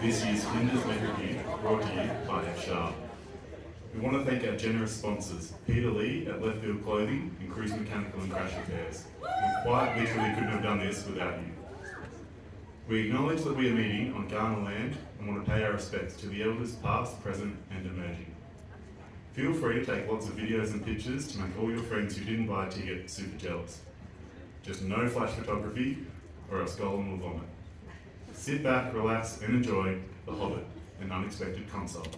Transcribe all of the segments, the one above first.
this year's Flinders Medrevue, brought to you by F Sharp. We want to thank our generous sponsors, Peter Lee at Left Field Clothing and Cruise Mechanical and Crash Repairs. We quite literally couldn't have done this without you. We acknowledge that we are meeting on Kaurna land and want to pay our respects to the elders past, present and emerging. Feel free to take lots of videos and pictures to make all your friends who didn't buy a ticket super jealous. Just no flash photography or else Gollum will vomit. Sit back, relax and enjoy The Hobbit An Unexpected Consult.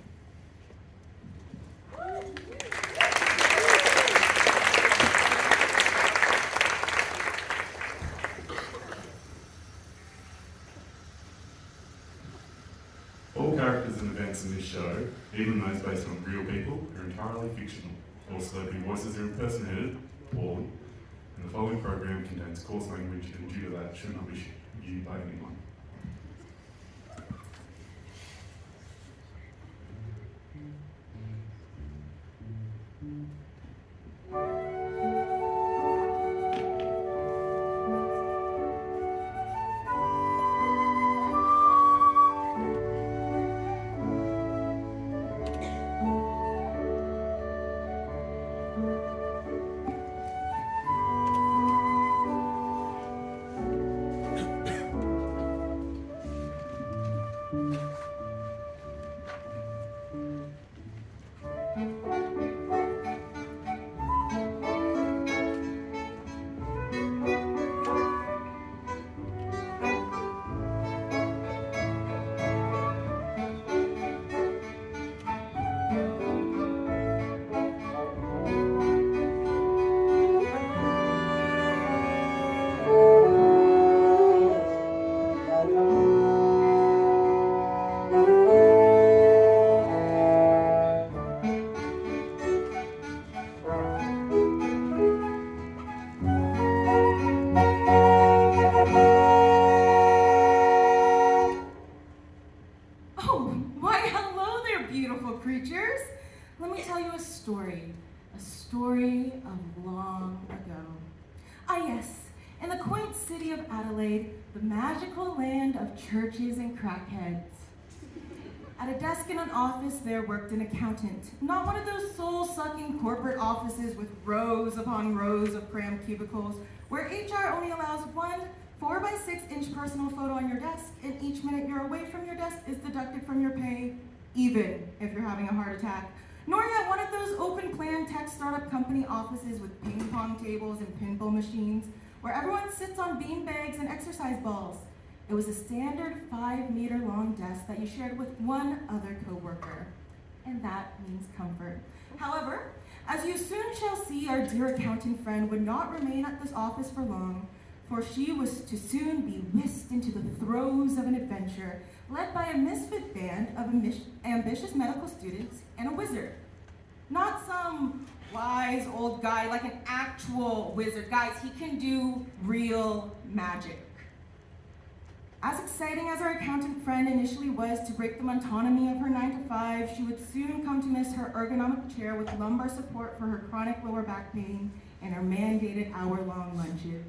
All characters and events in this show, even those based on real people, are entirely fictional. All celebrity voices are impersonated poorly, and the following program contains coarse language and due to that should not be viewed by anyone. A story of long ago. Ah yes, in the quaint city of Adelaide, the magical land of churches and crackheads. At a desk in an office there worked an accountant, not one of those soul-sucking corporate offices with rows upon rows of cramped cubicles, where HR only allows one 4x6-inch personal photo on your desk, and each minute you're away from your desk is deducted from your pay, even if you're having a heart attack. Nor yet one of those open-plan tech startup company offices with ping-pong tables and pinball machines, where everyone sits on beanbags and exercise balls. It was a standard 5-meter-long desk that you shared with one other coworker, and that means comfort. However, as you soon shall see, our dear accountant friend would not remain at this office for long, for she was to soon be whisked into the throes of an adventure led by a misfit band of ambitious medical students and a wizard. Not some wise old guy, like an actual wizard. Guys, he can do real magic. As exciting as our accountant friend initially was to break the monotony of her 9-to-5, she would soon come to miss her ergonomic chair with lumbar support for her chronic lower back pain and her mandated hour-long lunches.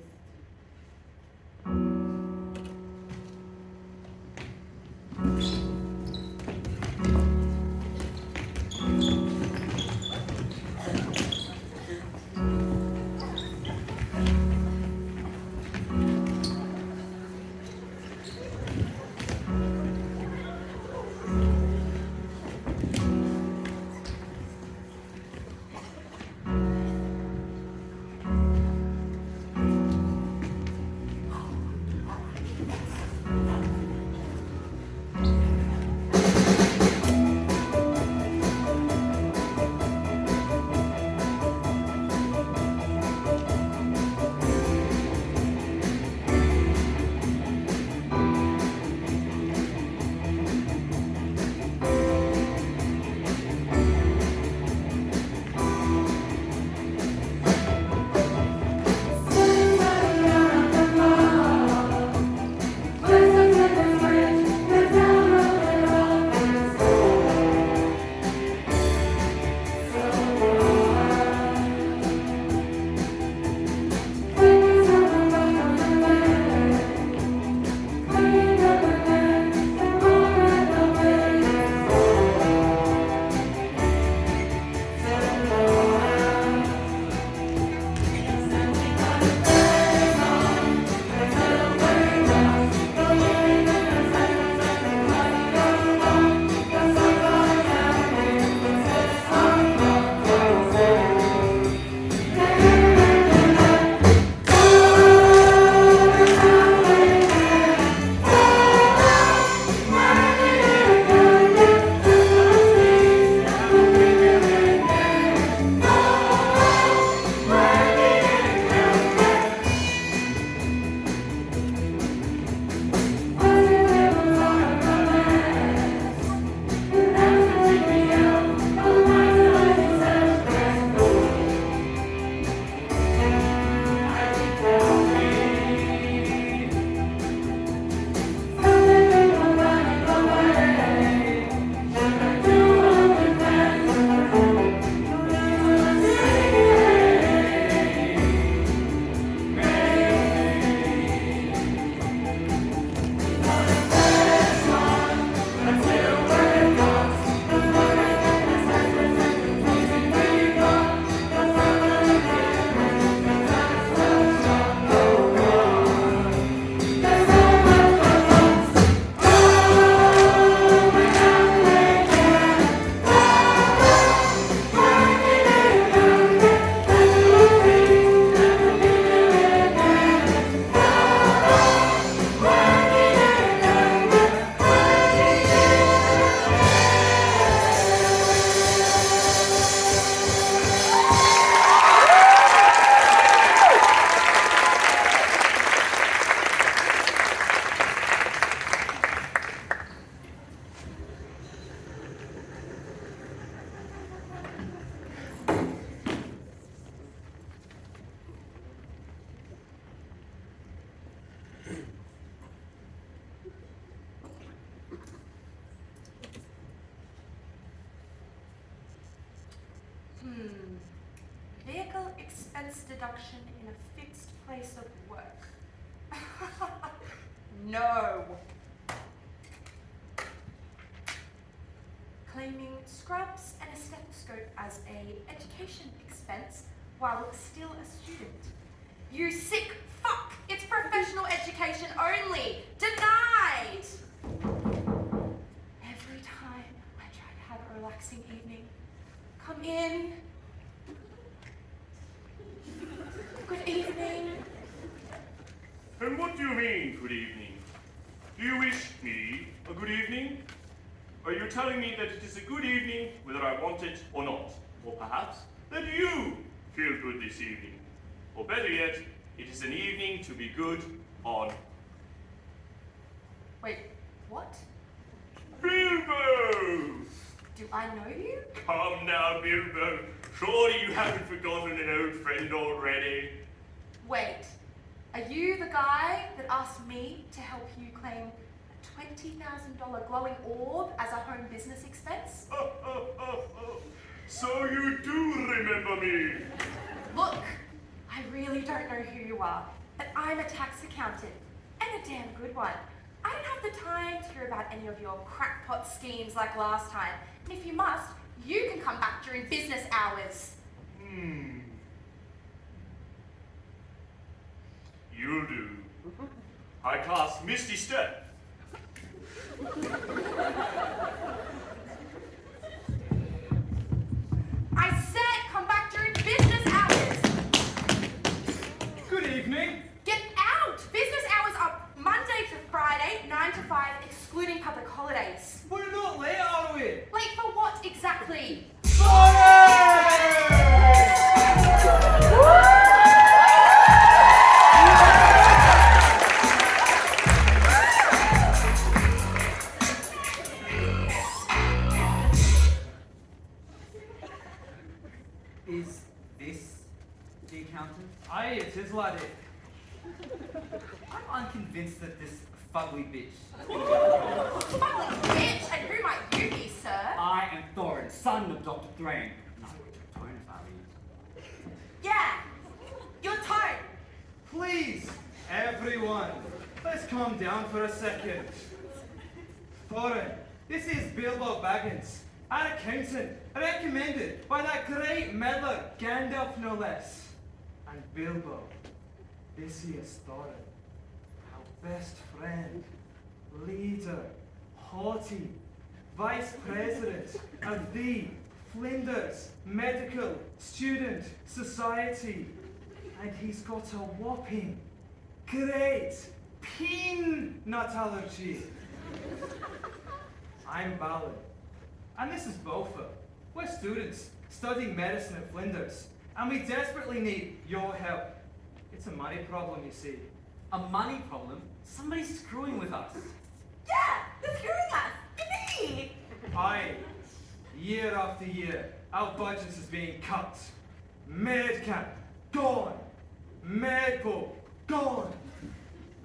expense deduction in a fixed place of work. No. Claiming scrubs and a stethoscope as a education expense while still a student. You sick fuck! It's professional education only! Denied! Every time I try to have a relaxing evening, come in. Good evening. And what do you mean, good evening? Do you wish me a good evening? Are you telling me that it is a good evening whether I want it or not? Or perhaps that you feel good this evening? Or better yet, it is an evening to be good on. Wait, what? Bilbo! Do I know you? Come now, Bilbo. Surely you haven't forgotten an old friend already. Wait, are you the guy that asked me to help you claim a $20,000 glowing orb as a home business expense? So you do remember me. Look, I really don't know who you are, but I'm a tax accountant, and a damn good one. I don't have the time to hear about any of your crackpot schemes like last time, and if you must, you can come back during business hours. You'll do. I cast Misty Step. I said come back during business hours! Good evening. Get out! Business hours are Monday to Friday, 9 to 5, excluding public holidays. We're not late, are we? Late for what exactly? Is this the accountant? Aye, it is, laddie. I'm unconvinced that this fugly bitch. Fucking bitch! And who might you be, sir? I am Thorin, son of Dr. Thrain. No, Tone, Yeah, your tone. Please, everyone, let's calm down for a second. Thorin, this is Bilbo Baggins, an accountant recommended by that great meddler Gandalf, no less. And Bilbo, this is Thorin, our best friend, leader, haughty, vice president of the Flinders Medical Student Society. And he's got a whopping great peanut allergy. I'm Balin, and this is Bofa. We're students studying medicine at Flinders, and we desperately need your help. It's a money problem, you see. A money problem? Somebody's screwing with us. Yeah, they're screwing us. Me. Aye, year after year, our budget is being cut. Medcamp, gone. Medpo, gone.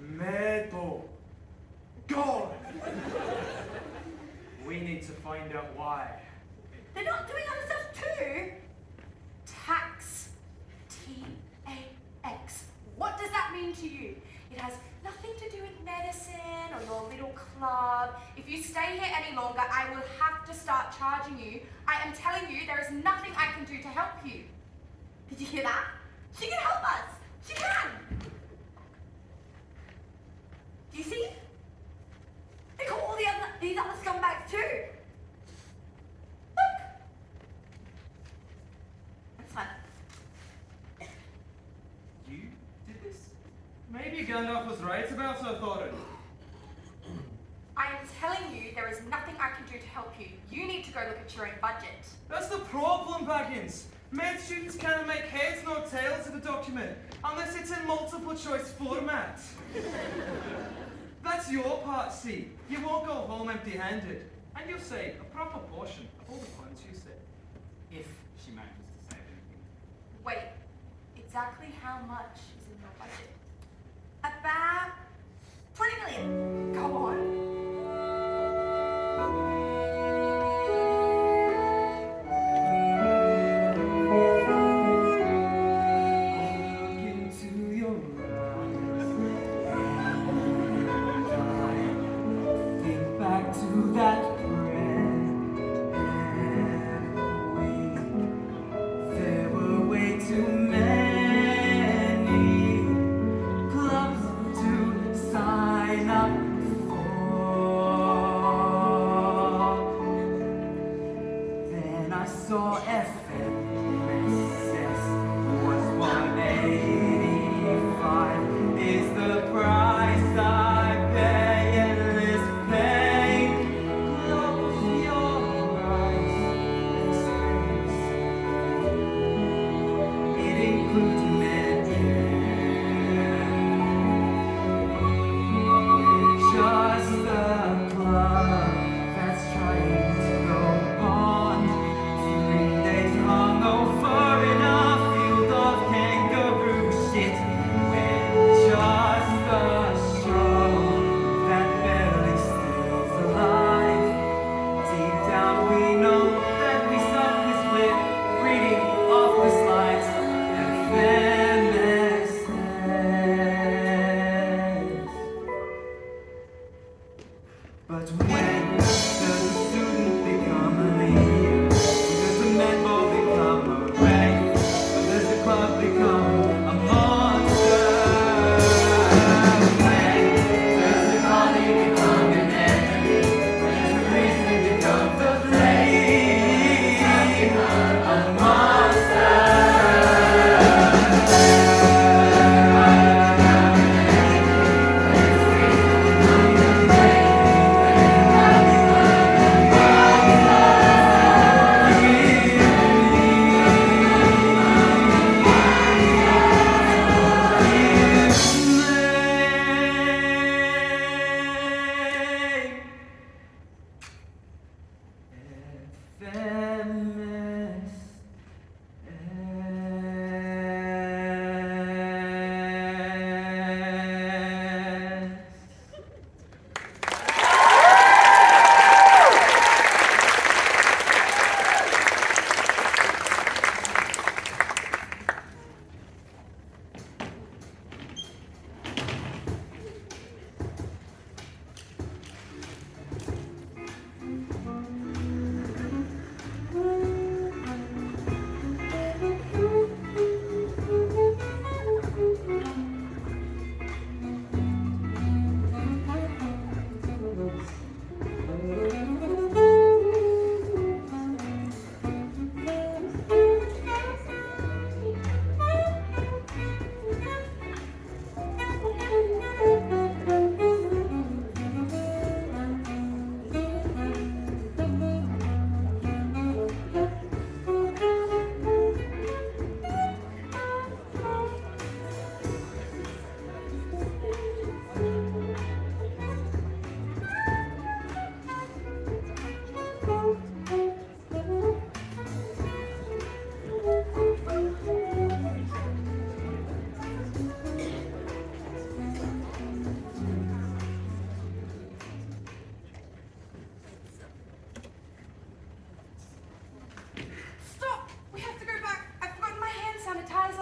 Medpo, gone. We need to find out why. They're not doing other stuff too. Tax. T-A-X. What does that mean to you? It has nothing to do with medicine or your little club. If you stay here any longer, I will have to start charging you. I am telling you, there is nothing I can do to help you. Did you hear that? She can help us. She can. Do you see? They call all these other scumbags too. Look. That's fine. You did this? Maybe Gandalf was right about her, Thorin. I am telling you, there is nothing I can do to help you. You need to go look at your own budget. That's the problem, Baggins. Med students can't make heads nor tails of a document unless it's in multiple choice format. That's your part, see. You won't go home empty-handed. And you'll save a proper portion of all the funds you save. If she manages to save anything. Wait, exactly how much is in your budget? About 20 million. Go on.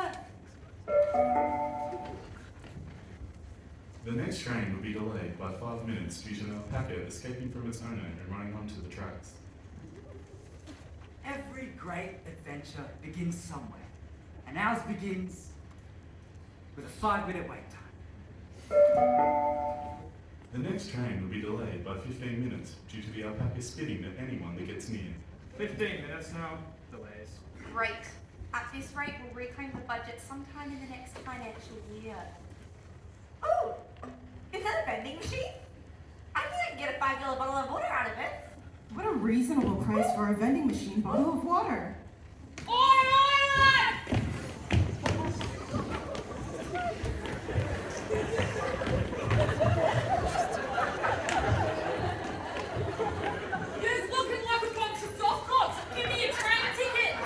that? The next train will be delayed by 5 minutes due to an alpaca escaping from its owner and running onto the tracks. Every great adventure begins somewhere, and ours begins with a 5-minute wait time. The next train will be delayed by 15 minutes due to the alpaca spitting at anyone that gets near. 15 minutes now. Delays. Great. At this rate, we'll reclaim the budget sometime in the next financial year. Oh, is that a vending machine? I think I can get a $5 bottle of water out of it. What a reasonable price for a vending machine bottle of water. Who's looking like a bunch of softcocks? Give me your train tickets!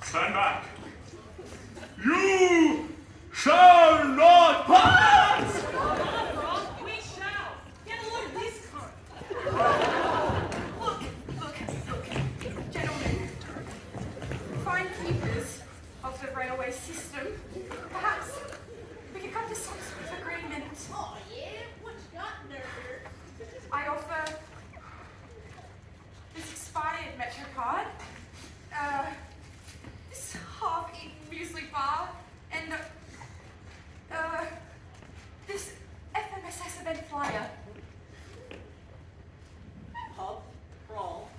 Stand back. You shall not pass! We shall. Get a load of this cunt. Look, gentlemen. Fine keepers of the railway system. Perhaps we could come to some sort of agreement. Oh, yeah? What you got, nerd? I offer this expired Metro card, this half-eaten muesli bar, and this FMSS event flyer. Pub crawl,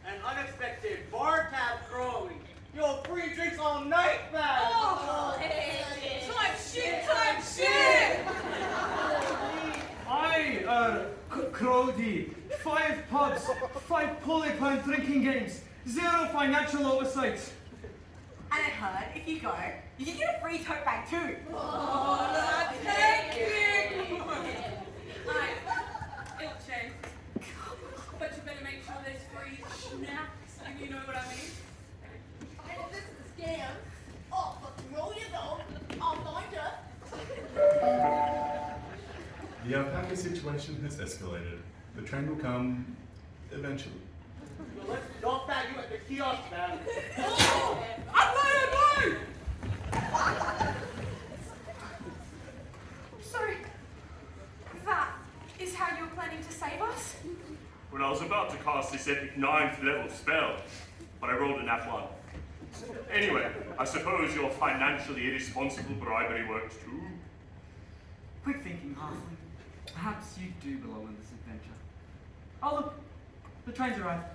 an unexpected bar tab crawling. Yo, free drinks all night, man. Oh, hey. Time shit! Crowdy. 5 pubs, 5 polyplant drinking games, 0 financial oversight. And I heard if you go, you can get a free tote bag too. Oh, thank you! Alright, it'll change. But you better make sure there's free snacks, if you know what I mean. And if this is a scam, I'll fucking roll you though. I'll find you. The alpaca situation has escalated. The train will come eventually. Yo, let's dog bag you at the kiosk, man. So, that is how you're planning to save us? When I was about to cast this epic 9th level spell, but I rolled a nat 1. Anyway, I suppose your financially irresponsible bribery worked too? Quick thinking, Halfling. Perhaps you do belong in this adventure. Oh look, the train's arrived.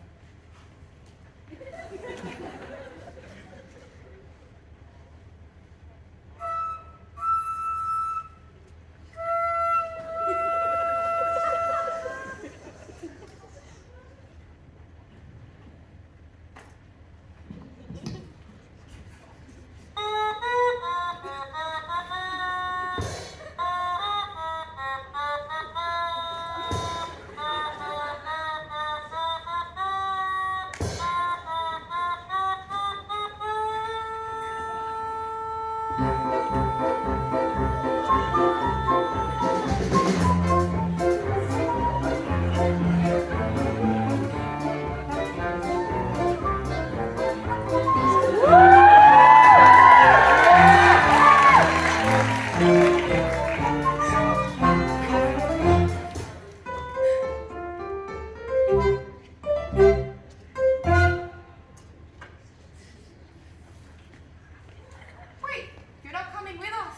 Wait, you're not coming with us?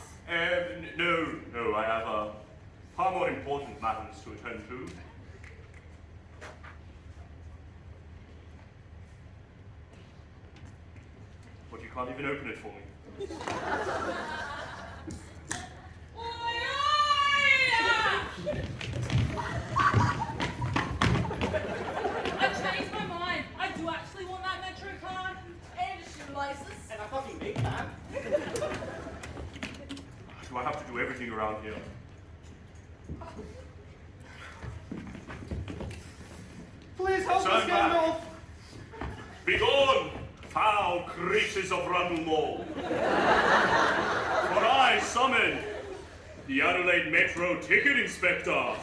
No, I have far more important matters to attend to. But you can't even open it for me. I changed my mind. I do actually want that Metro card. And a shoe license. And a fucking big bag. Do I have to do everything around here? Please help us, Stand back. Gandalf. Begone, foul creatures of Rundle Mall! For I summon the Adelaide Metro Ticket Inspector.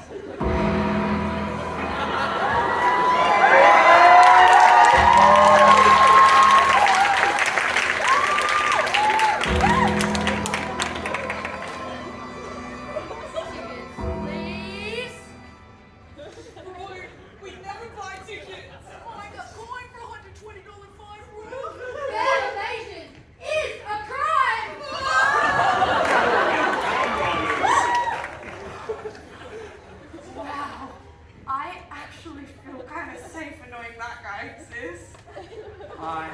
Please? Roy, we never buy tickets. Oh my God, going for $120 fine, Roy. Bad evasion is a crime! Wow, I actually feel kind of safe annoying that guy, sis. I,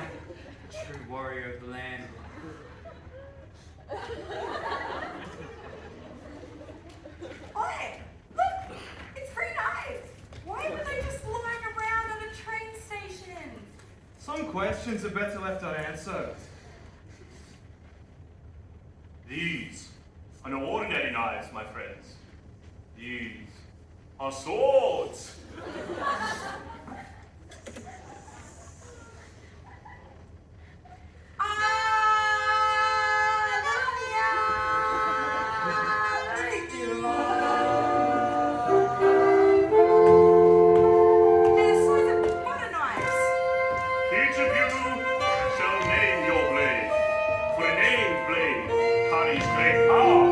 true warrior of the land. Oi! Look! It's free knives! Why were they just lying around at a train station? Some questions are better left unanswered. These are no ordinary knives, my friends. These are swords. They're swords of butter knives! Each of you shall name your blade, for a named blade carries great power.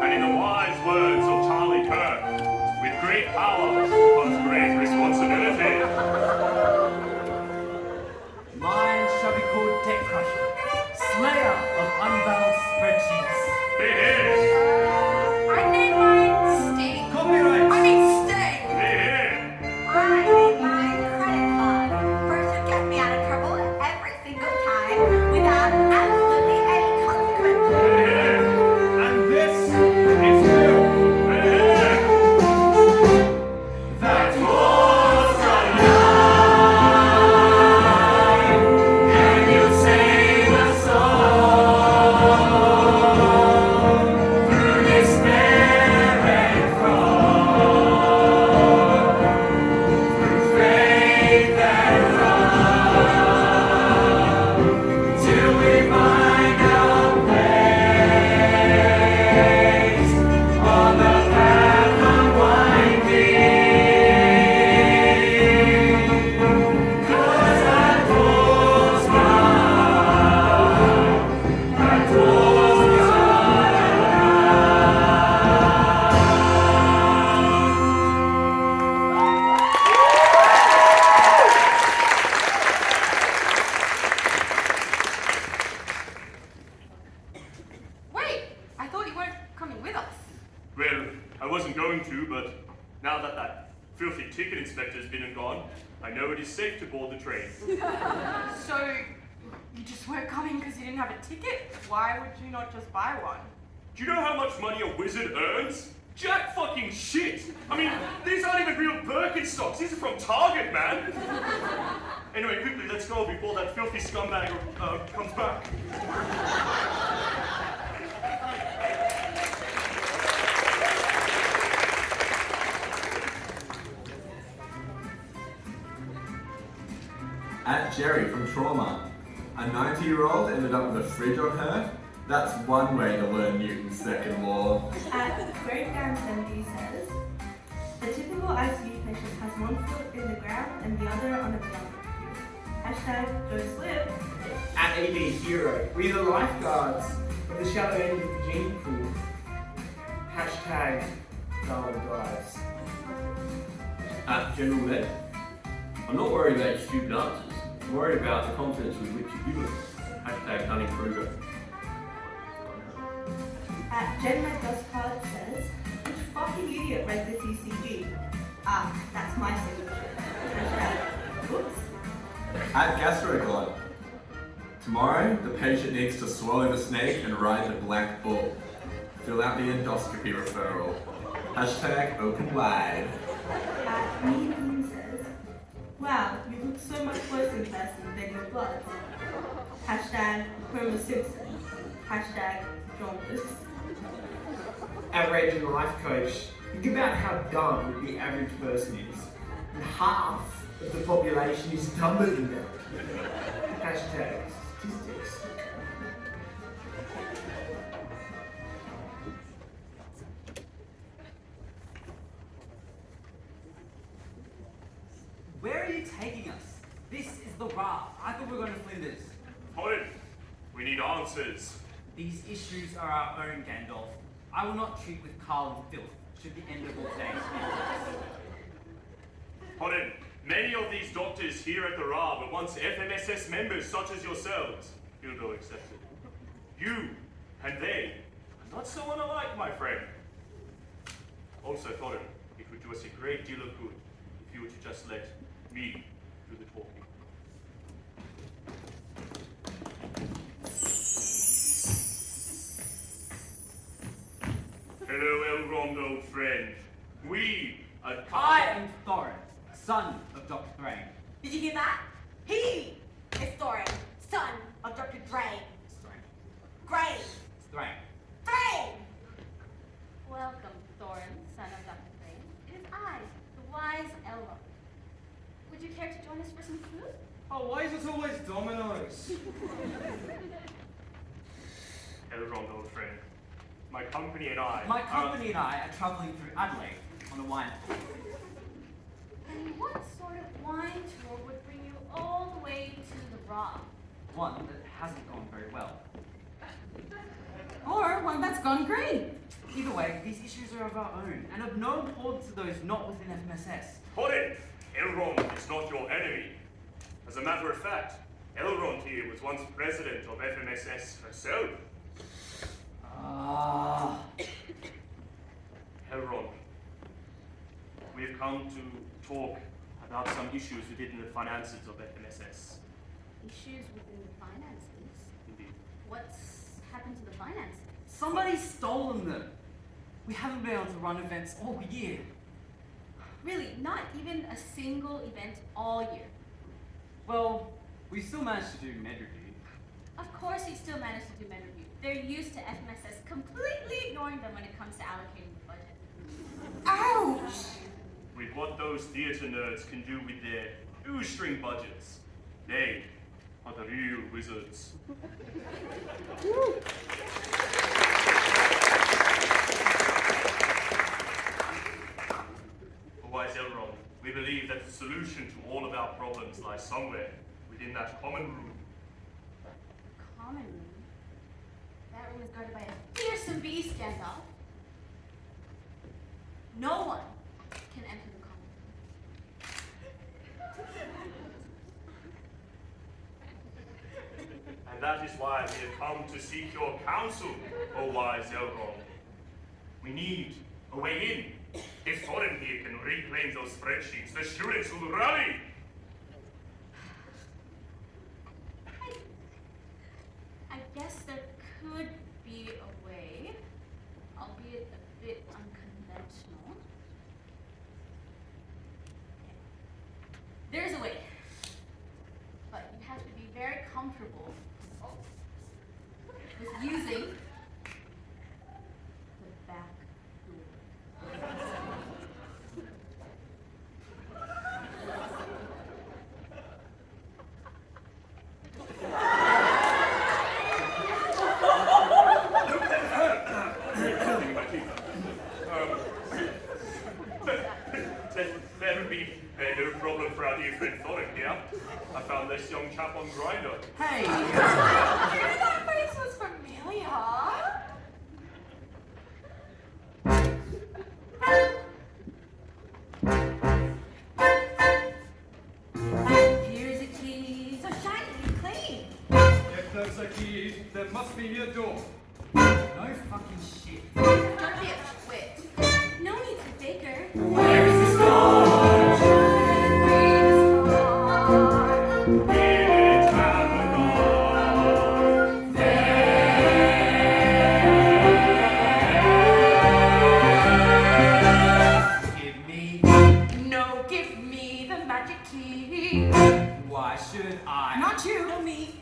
And in the wise words of Charlie Kirk, with great power comes great responsibility. Mine shall be called Deck Crusher, slayer of unbalanced spreadsheets. It is. I named mine Sting. Copyright! I mean Sting! It is. I need my credit card. First to get me out of trouble every single time without absolutely any consequences. It is. And this is Bill. It is. That was Can you sing a song through despair and fraud, through faith and love, till we find our place on the path unwinding? 'Cause that was mine, that was Wait, I thought you weren't coming with us. Well, I wasn't going to, but now that that filthy ticket inspector's been and gone, I know it is safe to board the train. So, you just weren't coming because you didn't have a ticket? Why would you not just buy one? Do you know how much money a wizard earns? Jack fucking shit! I mean, these aren't even real Birkenstocks. These are from Target, man. Anyway, quickly, let's go before that filthy scumbag comes back. At Jerry from Trauma. A 90-year-old ended up with a fridge on her. That's one way to learn Newton's second law. At Great Down 70 says, the typical ICU patient has one foot in the ground and the other on a beyond. Hashtag go slip. At ED Hero, we are the lifeguards of the shallow end of the gene pool. Hashtag Darwin dives. At General Med, I'm not worried about your stupid answers. I'm worried about the confidence with which you give them. Hashtag Dunning-Kruger. At GenMed Dustcard says, which fucking idiot read this ECG? Ah, that's my signature. Hashtag whoops. At GastroGlot. Tomorrow, the patient needs to swallow the snake and ride the black bull. Fill out the endoscopy referral. Hashtag open wide. At Mean says, wow, you look so much worse in person than your blood. Hashtag Homer Simpson. Hashtag jaundice. At Raging Life Coach, think about how dumb the average person is. And half of the population is dumber than them. Hashtag statistics. Where are you taking us? This is the Ra. I thought we were going to Flinders. Hobbit, we need answers. These issues are our own, Gandalf. I will not treat with Carl and filth should the end of all days be. Hobbit, many of these doctors here at the Ra were once FMSS members such as yourselves, Bilbo accepted. You and they are not so unalike, my friend. Also, Thorin, it would do us a great deal of good if you were to just let me do the talking. Hello, Elrond, old friend. We are... I am Thorin, son of Dr. Thrain. Did you hear that? He is Thorin, son of Dr. Drain. Grain. Thrain. Drain! Welcome, Thorin, son of Dr. Thrain. It is I, the wise Elrond. Would you care to join us for some food? Oh, why is it always Domino's? Elrond, old friend. My company and I... My company and I are travelling through Adelaide on a wine tour. And what sort of wine tour would bring you all the way to the Ra? One that hasn't gone very well. Or one that's gone great. Either way, these issues are of our own and of no importance to those not within FMSS. Hobbit, Elrond is not your enemy. As a matter of fact, Elrond here was once president of FMSS herself. Elrond, we have come to talk about some issues within the finances of FMSS. Issues within the finances? Indeed. What's happened to the finances? Somebody's stolen them. We haven't been able to run events all year. Really, not even a single event all year. Well, we still managed to do Medrevue. Of course you still manage to do Medrevue. They're used to FMSS completely ignoring them when it comes to allocating the budget. Ouch! With what those theatre nerds can do with their shoestring budgets, they are the real wizards. Wise Elrond, we believe that the solution to all of our problems lies somewhere within that common room. Common room? That room is guarded by a fearsome beast, Gandalf. No one can enter the common room. And that is why we have come to seek your counsel, O wise Elrond. We need a way in. If Thorin here can reclaim those spreadsheets, the students will rally. I guess there could be a way, albeit a bit unconventional. There's a way, but you have to be very comfortable with using the back door. There would be no problem for our dear friend Thorin here. I found this young chap on Grindr. Hey! That face was familiar. Here's a key, so shiny and clean. If there's a key, there must be a door. No fucking shit. Don't be a twit. No need to bigger. Where's the star? Give me. No, give me the magic key. Why should I? Not you. No, me.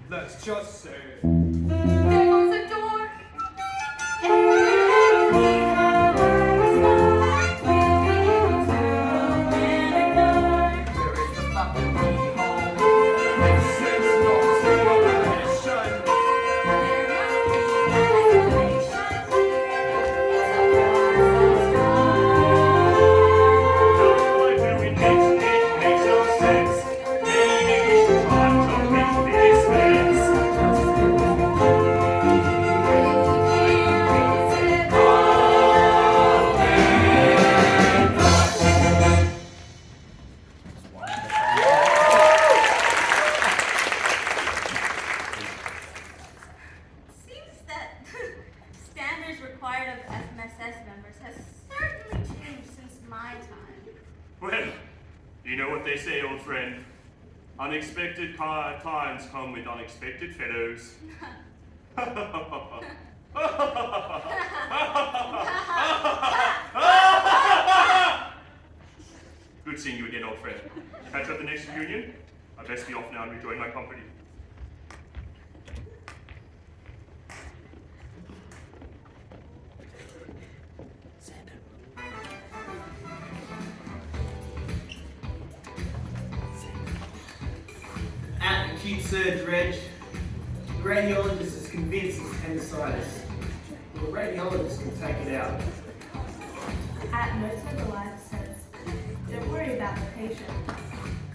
Let's just say. There goes the door. Every You know what they say, old friend. Unexpected times come with unexpected fellows. Good seeing you again, old friend. Catch up the next reunion. I best be off now and rejoin my company. At acute surge reg, the radiologist is convinced it's appendicitis. The radiologist can take it out. At Notes of the Life says, don't worry about the patient,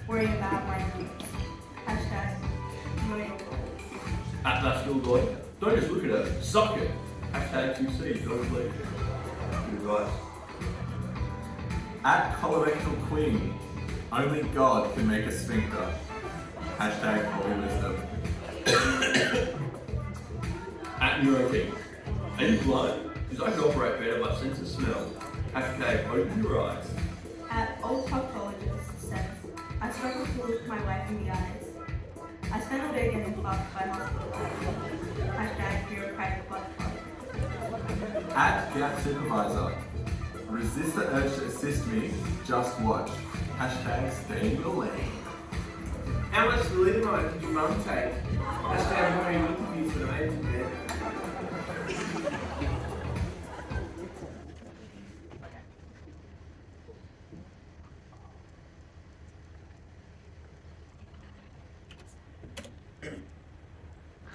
worry about my needs. Hashtag know your role. At that still going, don't just look at her, suck it. Hashtag QC, don't believe it. Good advice. At colorectal queen, only God can make a sphincter. Hashtag holy wisdom. At NeuroKing, are you blind? Because I can operate better by sense of smell. Hashtag open your eyes. At Old Proctologist says, I struggle to look my wife in the eyes. I spend all day getting fucked by hospital life. Hashtag bureaucratic blood clot. At gap supervisor, resist the urge to assist me, just watch. Hashtag stay in your lane. How much thalidomide did your mum take? Hashtag wearing interviews for the major bed.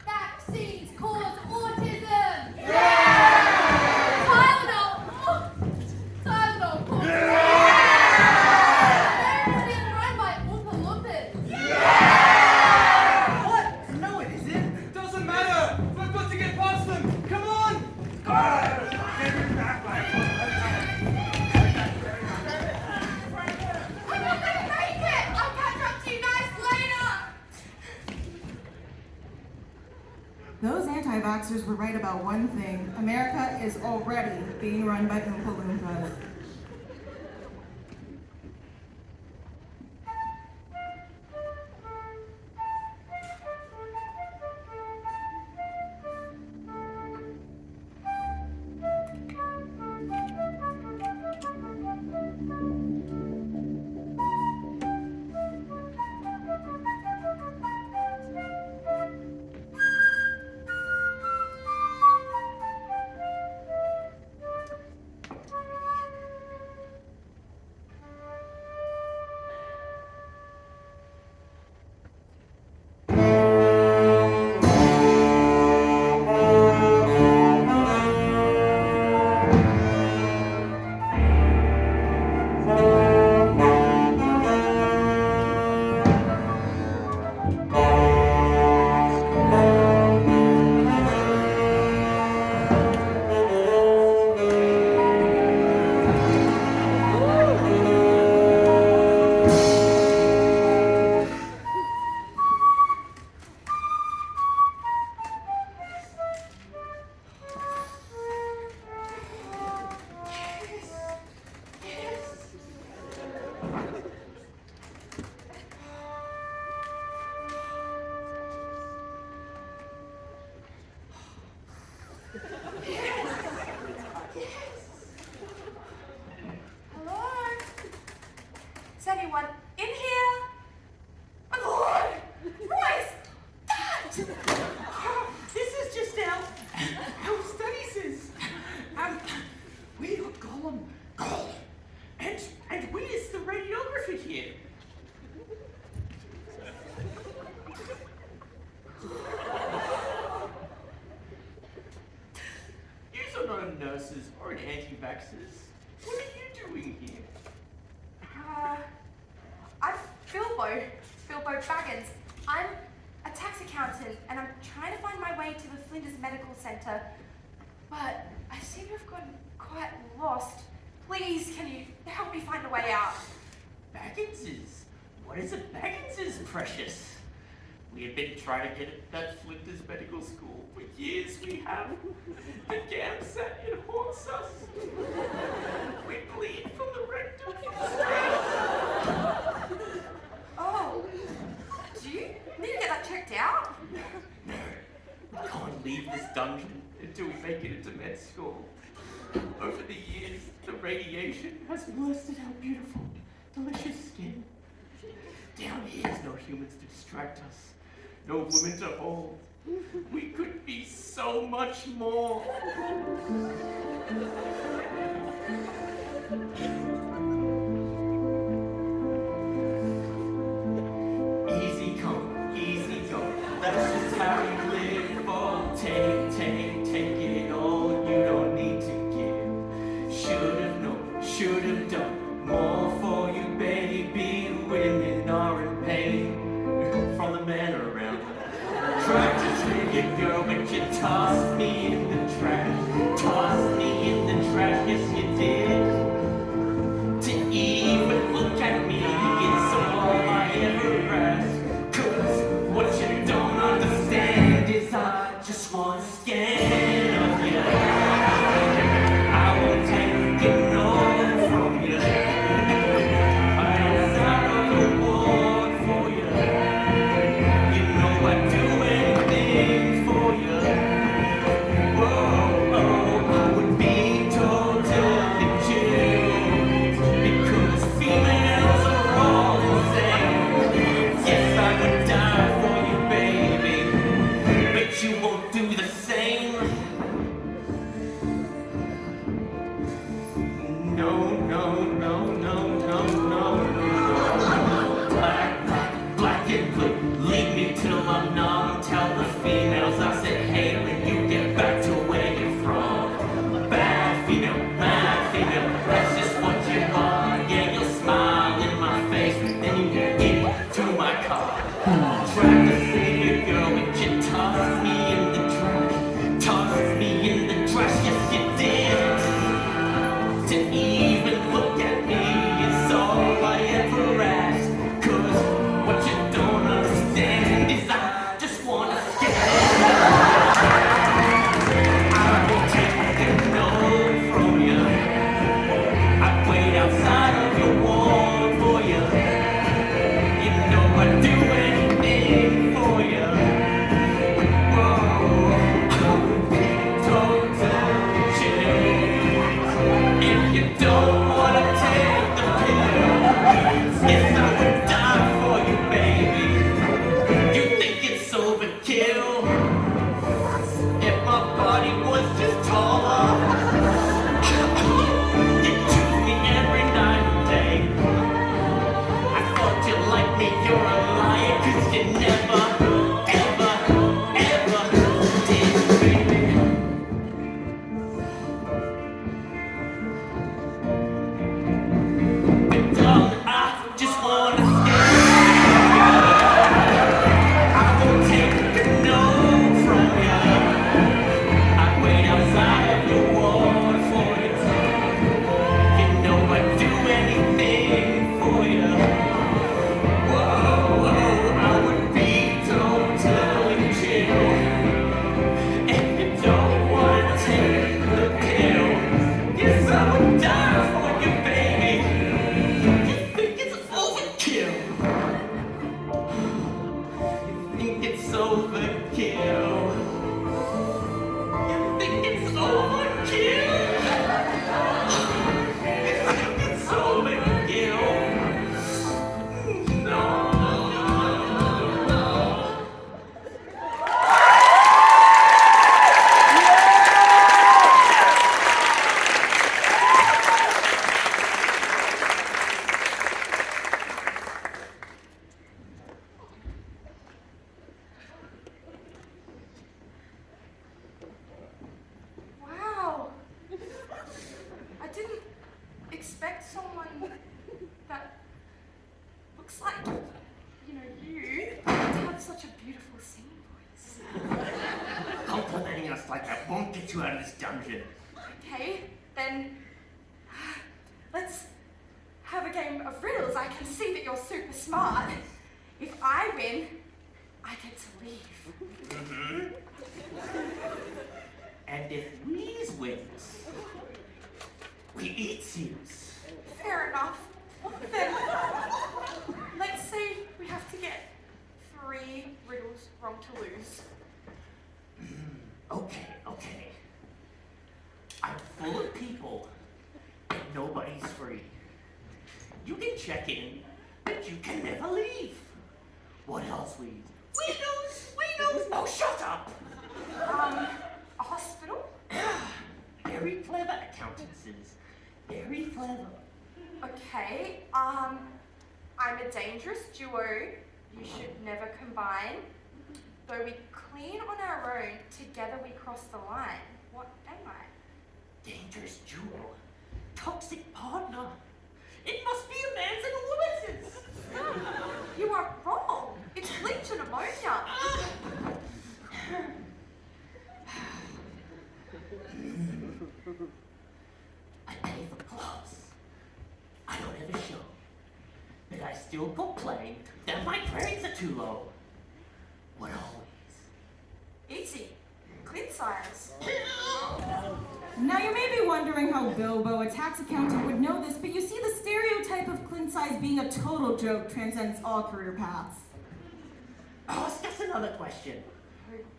Vaccines cause autism! Yeah! Tylenol! Tylenol causes America's being run by Oompa Loompas! What? No, it isn't. Doesn't matter. We've got to get past them. Come on. I'm not gonna make it! I'll catch up to you guys later! Those anti-vaxxers were right about one thing. America is already being run by Oompa Loompas. Hello? Is anyone in here? My lord! Royce! Dad! This is just our studies. We are Gollum. And we is the radiographer here. You are not nurses or an anti-vaxxers. What are you doing here? I'm Bilbo Baggins. I'm a tax accountant and I'm trying to find my way to the Flinders Medical Centre, but I seem to have gotten quite lost. Please, can you help me find a way out? Bagginses? What is a Bagginses, precious? We have been trying to get at that Flinders Medical School for years, we have. The GAMSAT, it haunts us. We bleed from the rectum. until we make it into med school. Over the years, the radiation has blasted our beautiful, delicious skin. Down here, there's no humans to distract us, no women to hold. We could be so much more. Easy come, easy go. That's just how you live. Oh, take it all. You don't need to give. Should've known, should've done more for you, baby. Women are in pain from the men around them. Tried to treat you, girl, but you tossed me in the trash. Tossed me in the trash, yes you did. To even look at me is all I ever ask. 'Cause what you don't understand is I just want a scan of you. I won't take it no from you. I'll sign a reward for you. You know I'd do anything for you. Whoa, I would be totally chill. Because females are all insane. Yes, I would die for you, baby. But you won't do the same. No, no, no, no, no, no, no. Black and blue. Leave me till I'm numb. Tell the females I said, hey, when you get back to where you're from. Bad female, mad female. That's just what you are. Yeah, you'll smile in my face, then you get into my car. Tried to save you, girl, but you tossed me in the trash. Tossed me in the trash, yes you did. To even look at me is all I ever ask. 'Cause what you don't understand is I just wanna scan. I will take a no from you. I'd wait outside of your wall for you. You know I'd do anything for you. Whoa, I would be totally chill. If you don't wanna take the pill, yes, I would die for you, baby. You think it's overkill? If my body was just taller, you'd choose me every night and day. I thought you liked me, you're a liar, 'cause you never, ever, ever did, baby. But darling, I just wanna I won't take a no from you. I'd wait outside of your wall for you. You know I'd do anything for you. Whoa, I would be totally chill. If you don't wanna take the pill, yes, I would die for you, baby. You think it's overkill? You think it's overkill? You think it's overkill? You think it's overkill? No. Wow. I didn't expect someone that looks like, you, to have such a beautiful singing voice. Complimenting us like that won't get you out of this dungeon. Okay, then let's have a game of riddles. I can see that you're super smart. If I win, I get to leave. And if Louise wins, we eat seals. Fair enough. Then let's say we have to get 3 riddles wrong to lose. Okay. everybody's free. You can check in, but you can never leave. What else, Windows? Oh, shut up! A hospital? Very clever, accountancies. Very clever. Okay, I'm a dangerous duo. You should never combine. Though we clean on our own, together we cross the line. What am I? Dangerous duo. Toxic partner. It must be a man's and a woman's. You are wrong. It's bleach and ammonia. I pay for gloves. I don't ever show. But I still complain that my grades are too low. What always? Easy. Clean science. Now you may be wondering how Bilbo, a tax accountant, would know this, but you see the stereotype of Clint's eyes being a total joke transcends all career paths. Ask us another question.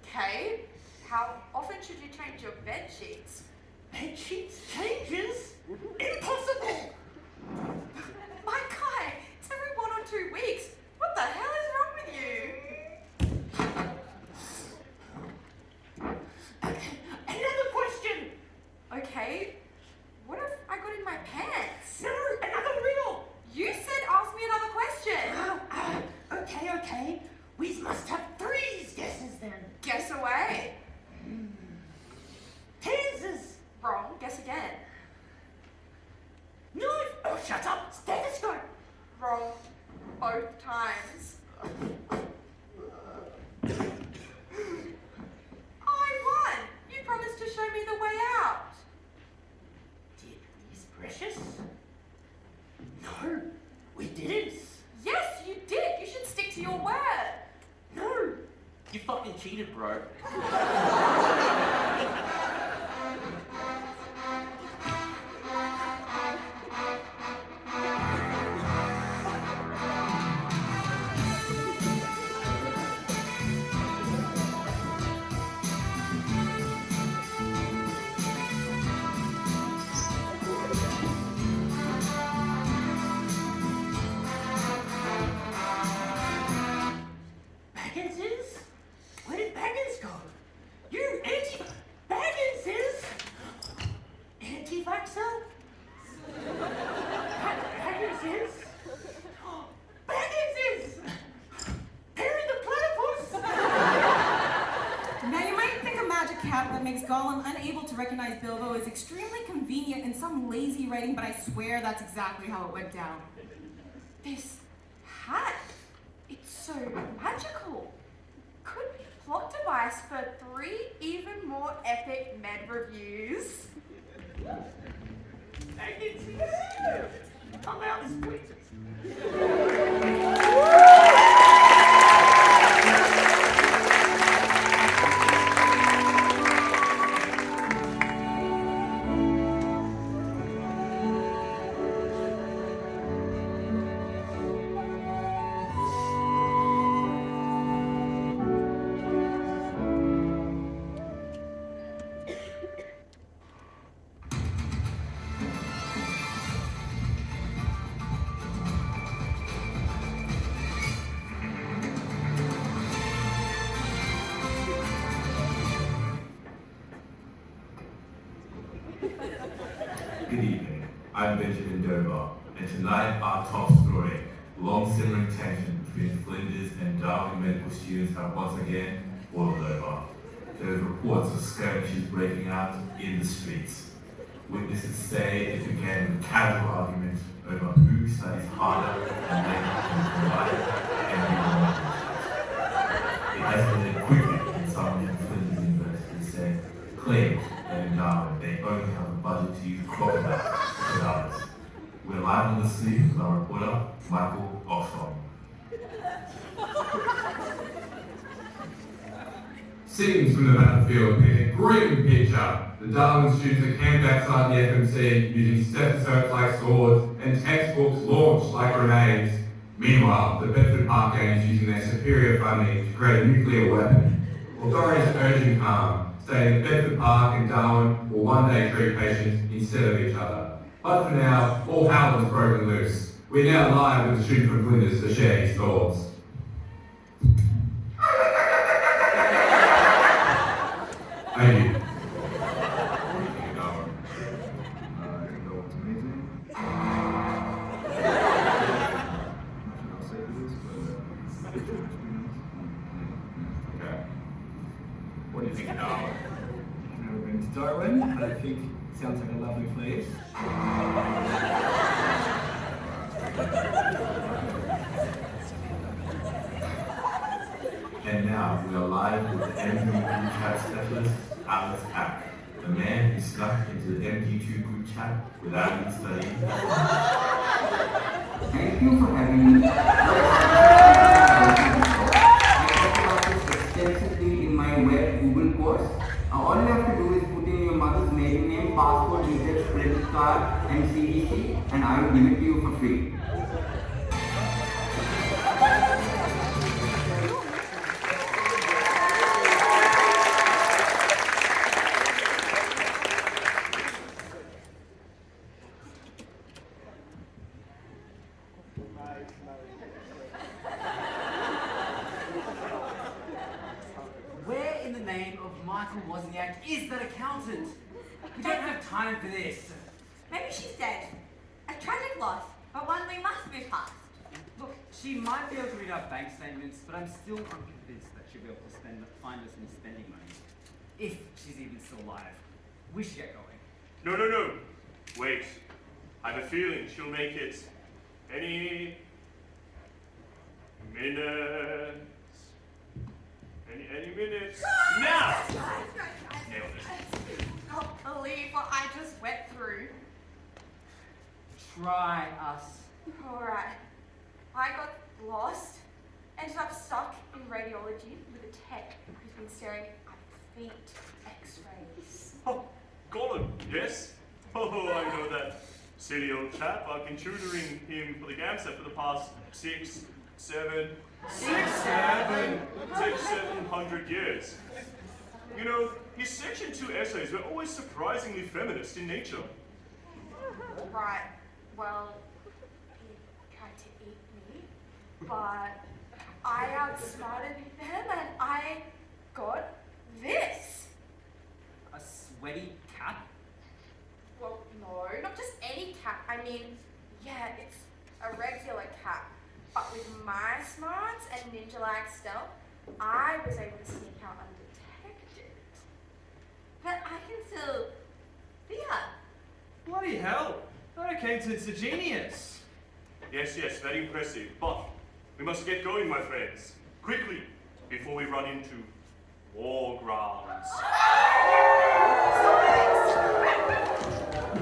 Okay. How often should you change your bed sheets? Bed sheets changes? Impossible! My guy, it's every 1 or 2 weeks. What the hell is wrong with you? Another question! Okay. What have I got in my pants? No, another riddle! You said ask me another question. Okay. We must have 3 guesses then. Guess away. Kansas! Wrong. Guess again. No! Oh, shut up! Stethoscope! Wrong. Both times. I won! You promised to show me the way out. Did these precious? No, we didn't. Yes, you did. You should stick to your word. No, you fucking cheated, bro. Bagginses? Where did Baggins go? You Bagginses? Anti-vaxxer? Bagginses? Bagginses! Perry the platypus! Now you might think a magic hat that makes Gollum unable to recognize Bilbo is extremely convenient in some lazy writing, but I swear that's exactly how it went down. This hat, it's so magical. Could be plot device for 3 even more epic med reviews. Bagginses! Come out this quick. Good evening, I'm Benjamin Dover, and tonight our top story, long-simmering tension between Flinders and Darwin medical students have once again boiled over. There are reports of skirmishes breaking out in the streets. Witnesses say it began with a casual argument over who studies harder and later in life and beyond. It has escalated quickly when someone from Flinders University said, claimed that in Darwin they only have a budget to use crocodile with others. We're live on the scene with our reporter, Michael Oxford. Scenes from the battlefield paint a grim picture. The Darwin students are camped outside the FMC using stethoscopes like swords and textbooks launched like grenades. Meanwhile, the Bedford Park gang is using their superior funding to create a nuclear weapon. Authorities are urging calm, saying that Bedford Park and Darwin will one day treat patients instead of each other. But for now, all hell has broken loose. We're now live with the student from Flinders to share his thoughts. Thank you. What do you think of Darwin? I've never been to Darwin, but I think it sounds like a lovely place. And now we are live with the MD group chat specialist, Alex Pack, the man who snuck into the MD2 group chat without even studying. Thank you for having me. Extensively in my web Google course. All you have to do is put in your mother's maiden name, passport details, credit card, and CVC, and I will give it to you for free. Where in the name of Michael Wozniak is that accountant? We don't have time for this. Maybe she's dead. A tragic loss, but one we must move past. Look, she might be able to read our bank statements, but I'm still unconvinced that she'll be able to find us some spending money. If she's even still alive. We should get going. No. Wait. I have a feeling she'll make it any minute. Any minute. Now! Nailed it. Can't believe what I just went through. Try us. Alright. I got lost, ended up stuck in radiology with a tech who's been staring at feet x-rays. Oh, Gollum, yes? Oh, I know that silly old chap. I've been tutoring him for the GAMSA for the past 700 years. You know, his Section 2 essays were always surprisingly feminist in nature. Right, well, he tried to eat me, but I outsmarted him and I got this. A sweaty cat? Well, no, not just any cat. I mean, yeah, it's a regular cat. But with my smarts and ninja-like stealth, I was able to sneak out undetected. But I can still see her. Bloody hell! That accountant's a genius. Yes, very impressive. But we must get going, my friends. Quickly, before we run into war grounds.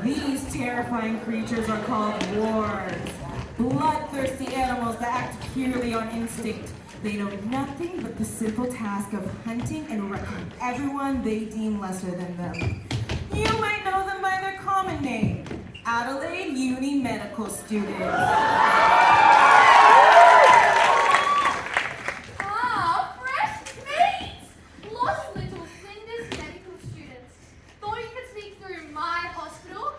These terrifying creatures are called wars. Bloodthirsty animals that act purely on instinct. They know nothing but the simple task of hunting and wrecking everyone they deem lesser than them. You might know them by their common name, Adelaide Uni Medical Students. Ah, fresh meat! Lost little Flinders Medical Students. Thought you could sneak through my hospital?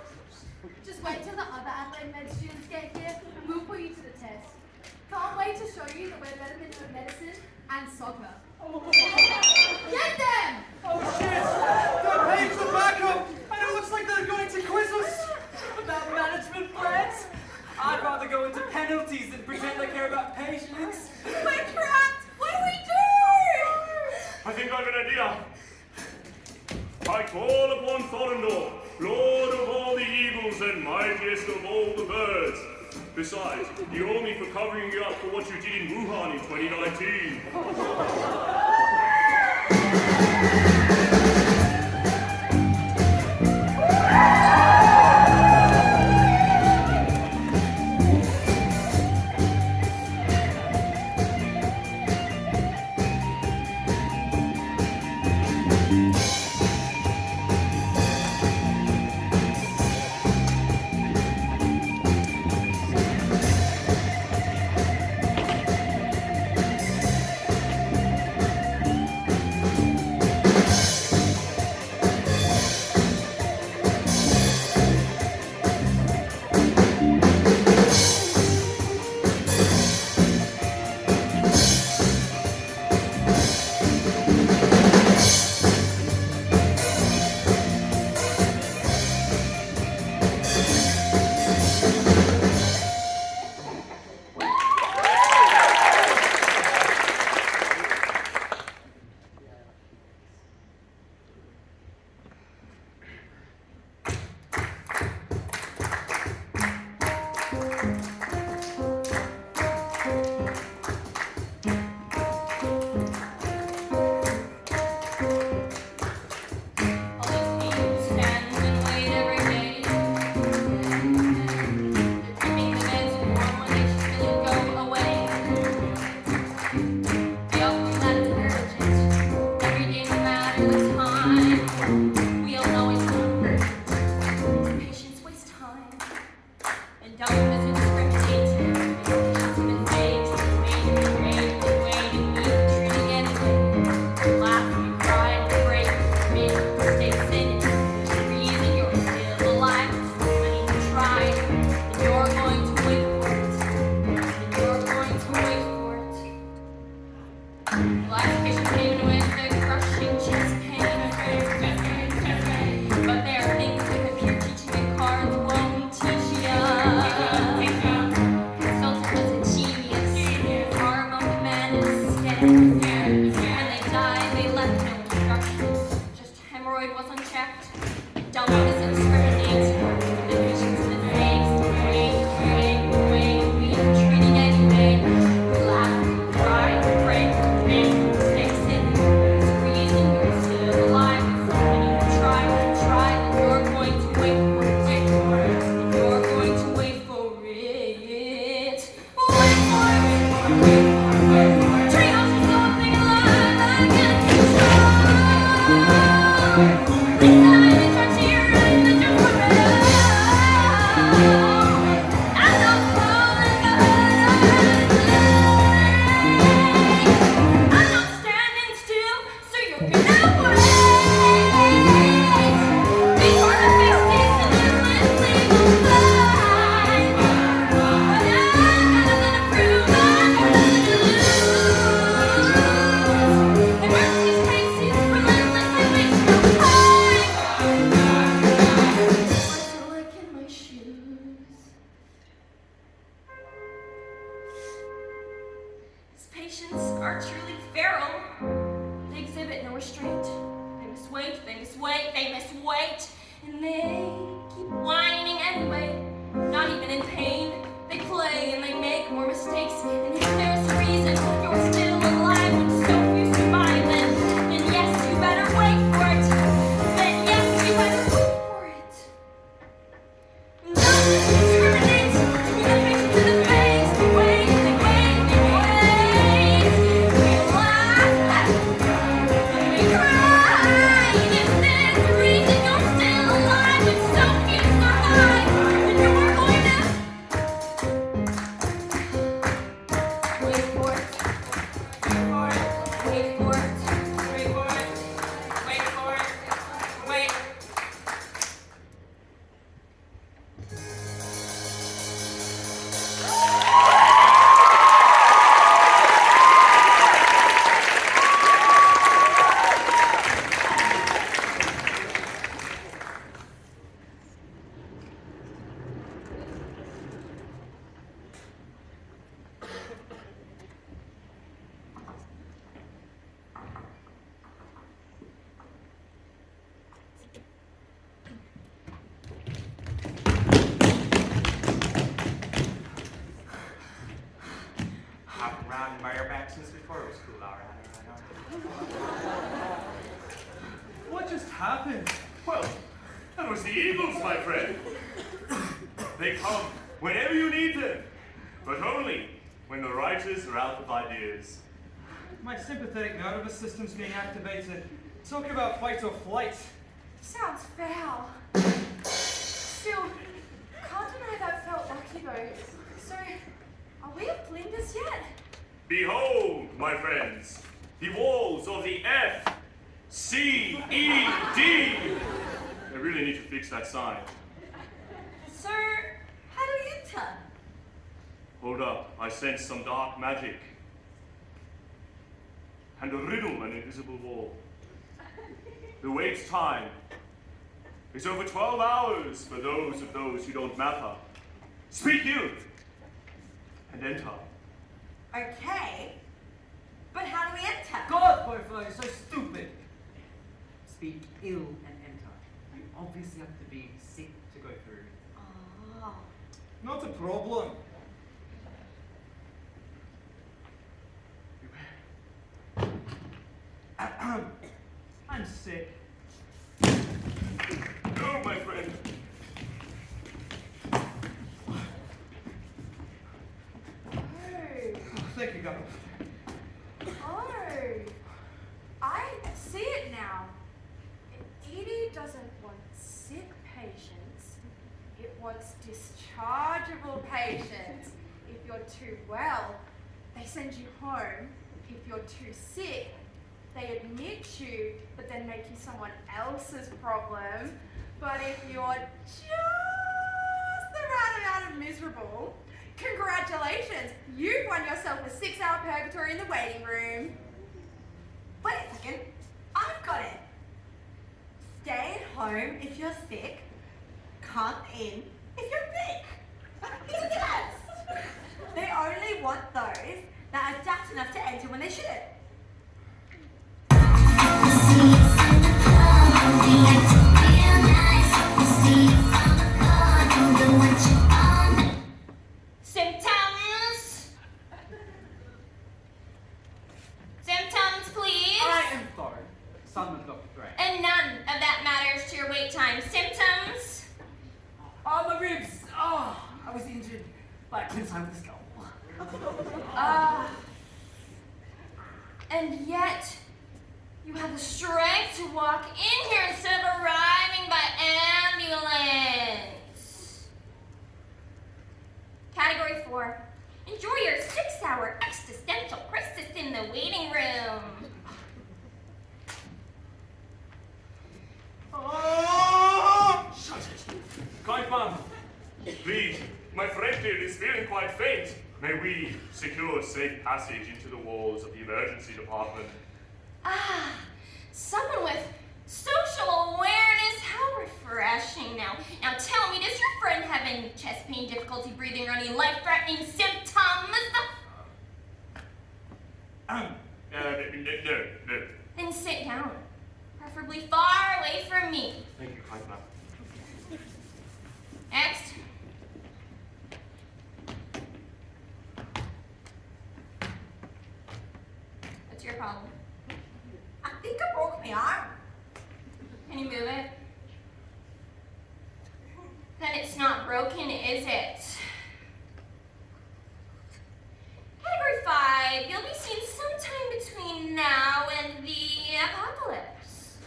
Just wait till the other Adelaide Med students get here. We'll put you to the test. Can't wait to show you that we're better than medicine and soccer. Get them! Oh shit! They're paying for backup! And it looks like they're going to quiz us! About management plans? I'd rather go into penalties than pretend I care about patients. We're trapped! What do we do? I think I have an idea. I call upon Thorondor, Lord of all the eagles and mightiest of all the birds. Besides, you owe me for covering me up for what you did in Wuhan in 2019. Don't discriminate. Patients have been waiting, me treating anyway. Laugh, cry, break, make mistakes in it. The reason you're still alive is when you try. And you're going to wait for it. And you're going to wait for it. Last patient came in with the crushing chest pain. But there are things that computer teaching and cards won't teach ya. Consultant was a genius. Hormone man is scared. When they died, they left no instructions. Just hemorrhoid was unchecked. Don't discriminate. The patient's been faced. Wait, we treating anyway. We laugh, cry, pray, make mistakes in it. It's the reason you're still alive. And you try, and you're going to wait for it. And you're going to wait for it. Wait for it. Treat us as something alive I can control. Next time I touch your eyes, that you're forever. I'm not falling I'm not standing still, so you're gonna wait. Before the fix takes a little legal fight. But I got nothing to prove, I got nothing to lose. Emergency cases relentlessly waste no time. What's it like in my shoes? These patients are truly feral. They exhibit no restraint. They must wait, they must wait, they must wait. And they keep whining anyway. Not even in pain. They play and they make more mistakes. And if there's a reason you're still alive when so few survive, then yes, you better wait for it. Then yes, you better wait for it. Don't discriminate. Look the patients in the face. They wait. We laugh and we cry. And if there's a reason you're still alive when so few survive, then you're going to wait for it. Wait for it. Wait for it. Wait for it. Wait. Hopping around in bareback since before it was cool hour. What just happened? Well, that was the Eagles, my friend. They come whenever you need them, but only when the writers are out of ideas. My sympathetic nervous system's being activated. Talk about fight or flight. Sounds foul. Still, can't deny that felt lucky though. So, are we at Flinders yet? Behold, my friends, the walls of the F-C-E-D. I really need to fix that sign. So, how do you enter? Hold up, I sense some dark magic. And a riddle an invisible wall. The wait time is over 12 hours for those of those who don't matter. Speak you and enter. Okay. But how do we enter? God, both of you, so stupid. Speak ill and enter. You obviously have to be sick to go through. Oh. Not a problem. I'm sick. No, my friend. Thank you, God. Oh, I see it now. ED doesn't want sick patients, it wants discharged chargeable patient. If you're too well, they send you home. If you're too sick, they admit you, but then make you someone else's problem. But if you're just the right amount of miserable, congratulations, you've won yourself a 6-hour purgatory in the waiting room. Wait a second. I've got it. Stay at home if you're sick. Come in if you're sick. It's a test. They only want those that are daft enough to enter when they shouldn't. Symptoms? Symptoms, please? I am sorry, son of Dr. Gray. And none of that matters to your wait time. Symptoms? Oh, my ribs! Oh, I was injured by a cleanse with a skull. And yet, you have the strength to walk in here instead of arriving by ambulance. Category 4. Enjoy your 6-hour existential crisis in the waiting room. Oh! Shut it! Kind ma'am, please, my friend here is feeling quite faint. May we secure safe passage into the walls of the emergency department? Ah, someone with social awareness. How refreshing. Now tell me, does your friend have any chest pain, difficulty breathing, or any life-threatening symptoms? No. Then sit down, preferably far away from me. Thank you, kind ma'am. Next. What's your problem? I think I broke my arm. Can you move it? Then it's not broken, is it? Category 5. You'll be seen sometime between now and the apocalypse.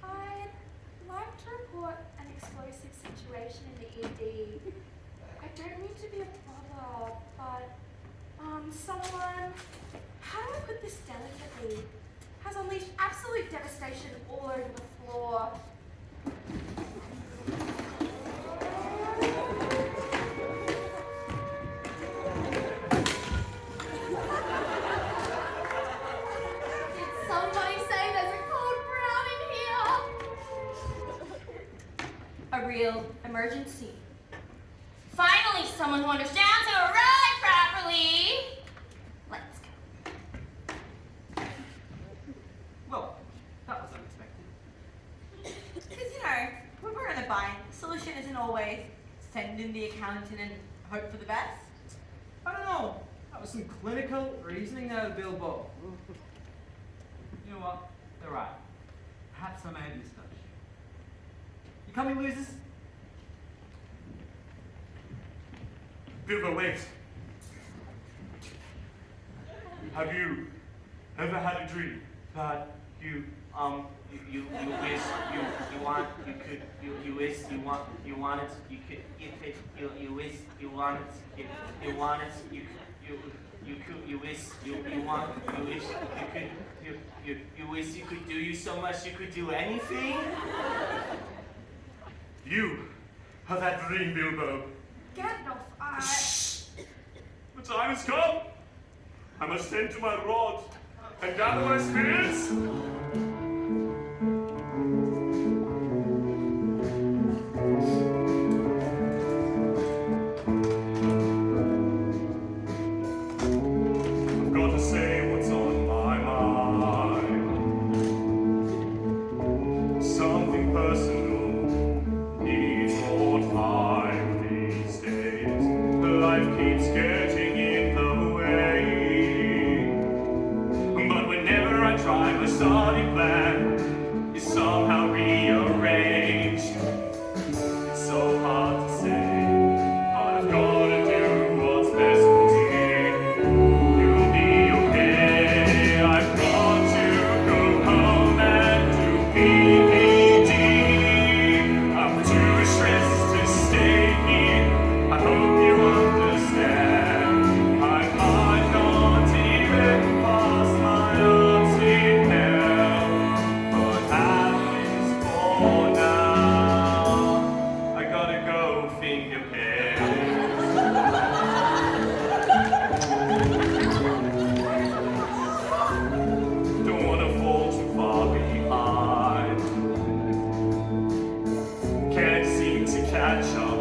I'd like to report an explosive situation in the ED. I don't mean to be a bother, but someone, how do I put this delicately, has unleashed absolute devastation all over the floor. Did somebody say there's a cold brown in here? A real emergency. Finally, someone who understands how to ride properly. Let's go. Well, that was unexpected. Because, when we're in a bind, the solution isn't always send in the accountant and hope for the best. I don't know. That was some clinical reasoning there, Bilbo. You know what? They're right. Perhaps I made a mistake. You coming, losers? Bilbo, wait. Have you ever had a dream that you wish you want you could you wish you wanted you could you wish you wanted you wanted you wish you want you wish you could you wish you could do you so much you could do anything? You have that dream, Bilbo. Gandalf, The time has come. I must tend to my rod and gather my spirits. I've got to say what's on my mind. Something personal needs more time these days. Life keeps getting in the way. But whenever I try, my starting place catch up,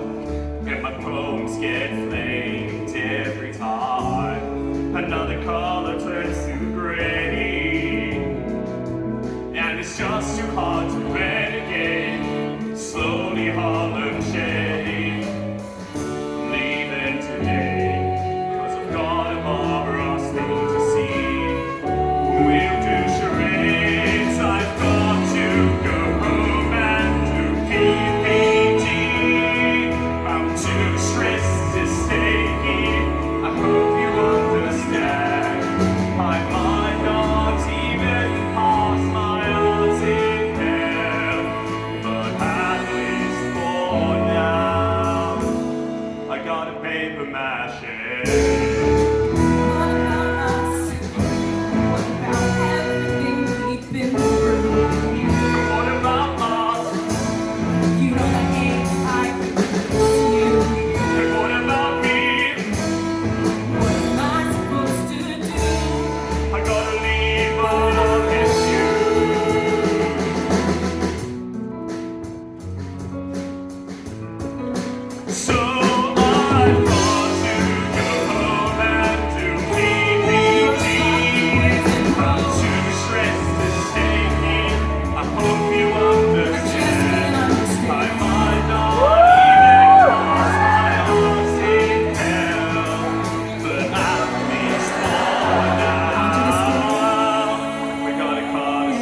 and my poems get flamed every time. Another color turns to gray, and it's just too hard to renegade. Slowly Harlem shade, leaving today, 'cause I've got a marvelous thing to see. We'll do charades, I've got to go home and do PPT. I'm too stressed to stay here, I hope you understand. I might not even pass my odds in hell, but at least for now, I got a paper mache. What about us? You know that ain't I miss you. And what about me? What am I supposed to do? I gotta leave, but I'll miss you. So I've got to go home and do PPT. I'm too stressed to stay here, I hope you understand. I might not even pass my odds in hell, but at least for now, I gotta call a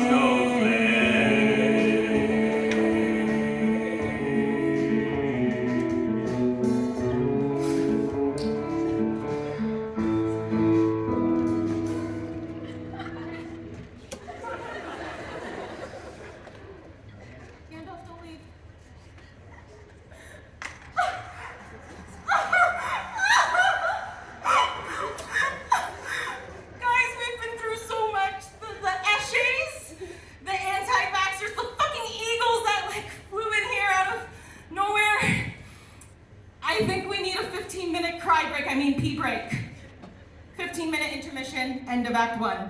Gandalf, don't leave. Guys, we've been through so much. The Eshays, the anti-vaxxers, the fucking eagles that flew in here out of nowhere. I think we need a 15-minute pee break. 15-minute intermission, end of Act 1.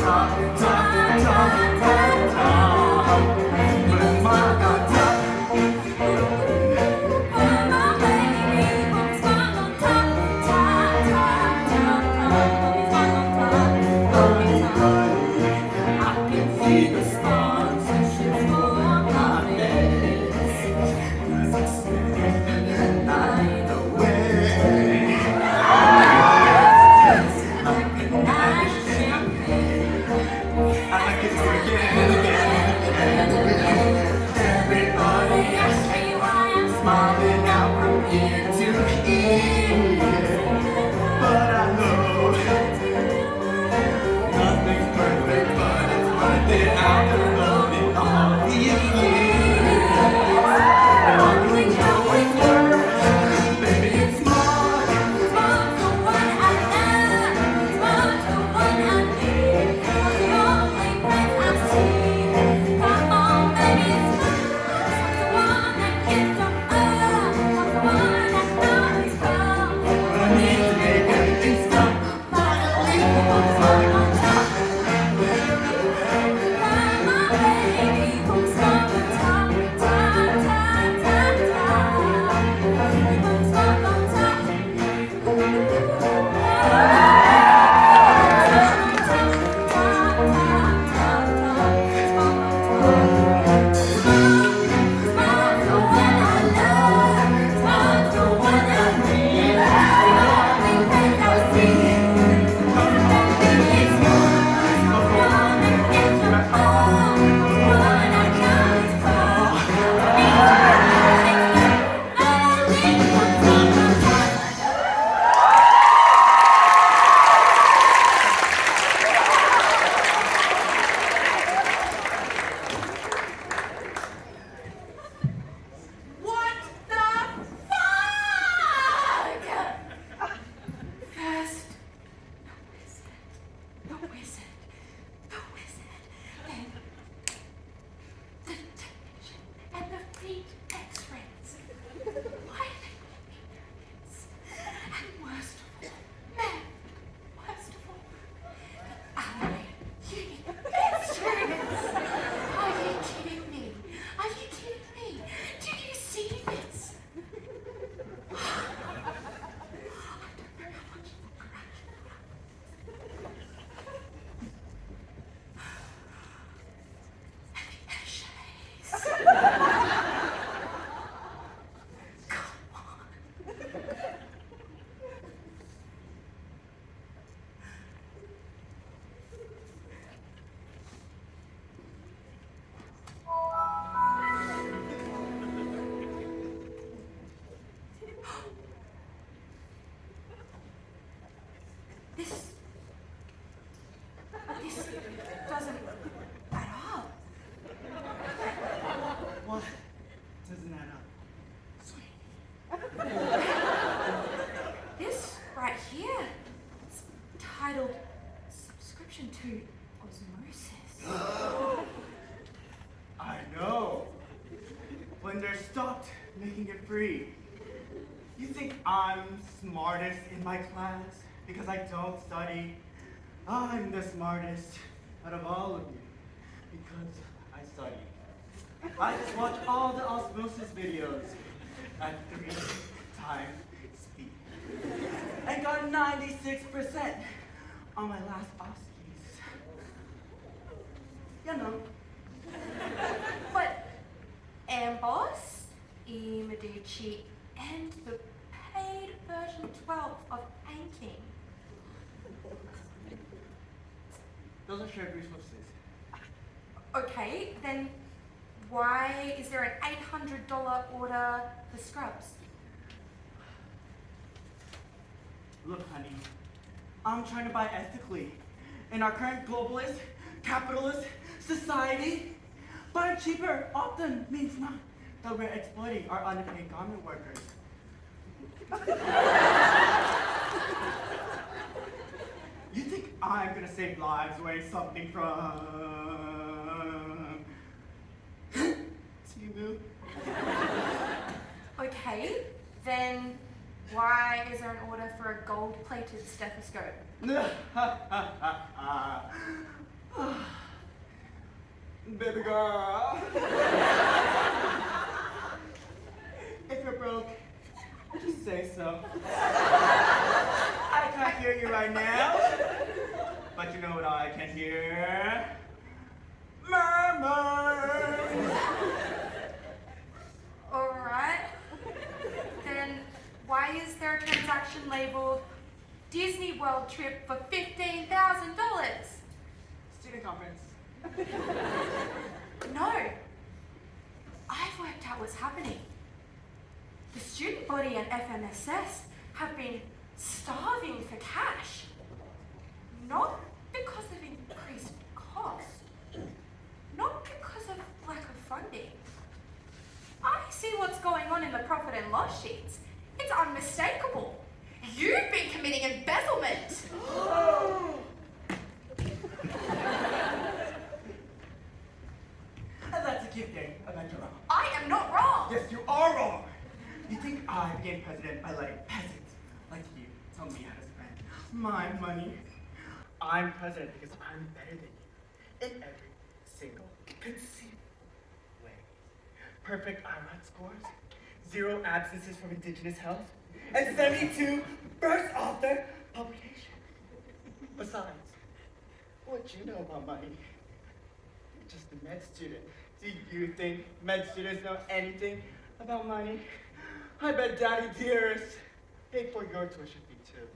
Top, top, top, top, top. This doesn't add up. What doesn't add up? This right here, it's titled Subscription to Osmosis. I know. Flinders stopped making it free. You think I'm smartest in my class because I don't study? I'm the smartest out of all of you because I study. I just watch all the osmosis videos at 3 times speed. I got 96% on my last OSCEs. You know. But Amboss, E. Medici, and the paid version 12 of Anking. Those are shared resources. Okay, then why is there an $800 order for scrubs? Look, honey, I'm trying to buy ethically. In our current globalist, capitalist society, buying cheaper often means not that we're exploiting our underpaid garment workers. You think I'm gonna save lives wearing something from Timu? Okay, then why is there an order for a gold-plated stethoscope? Baby girl. If you're broke, just say so. I can't hear you right now, but you know what I can hear? Murmurs. Alright, then why is there a transaction labeled Disney World trip for $15,000? Student conference. No, I've worked out what's happening. The student body and FMSS have been starving for cash, not because of increased cost, not because of lack of funding. I see what's going on in the profit and loss sheets. It's unmistakable. You've been committing embezzlement. That's a cute thing. I bet you're wrong. I am not wrong. Yes, you are wrong. You think I became president by letting peasants like you tell me how to spend my money? I'm president because I'm better than you in every single conceivable way. Perfect IRAT scores, 0 absences from Indigenous health, and 72 first author publications. Besides, what you know about money? You're just a med student. Do you think med students know anything about money? I bet Daddy Dearest paid for your tuition fee too.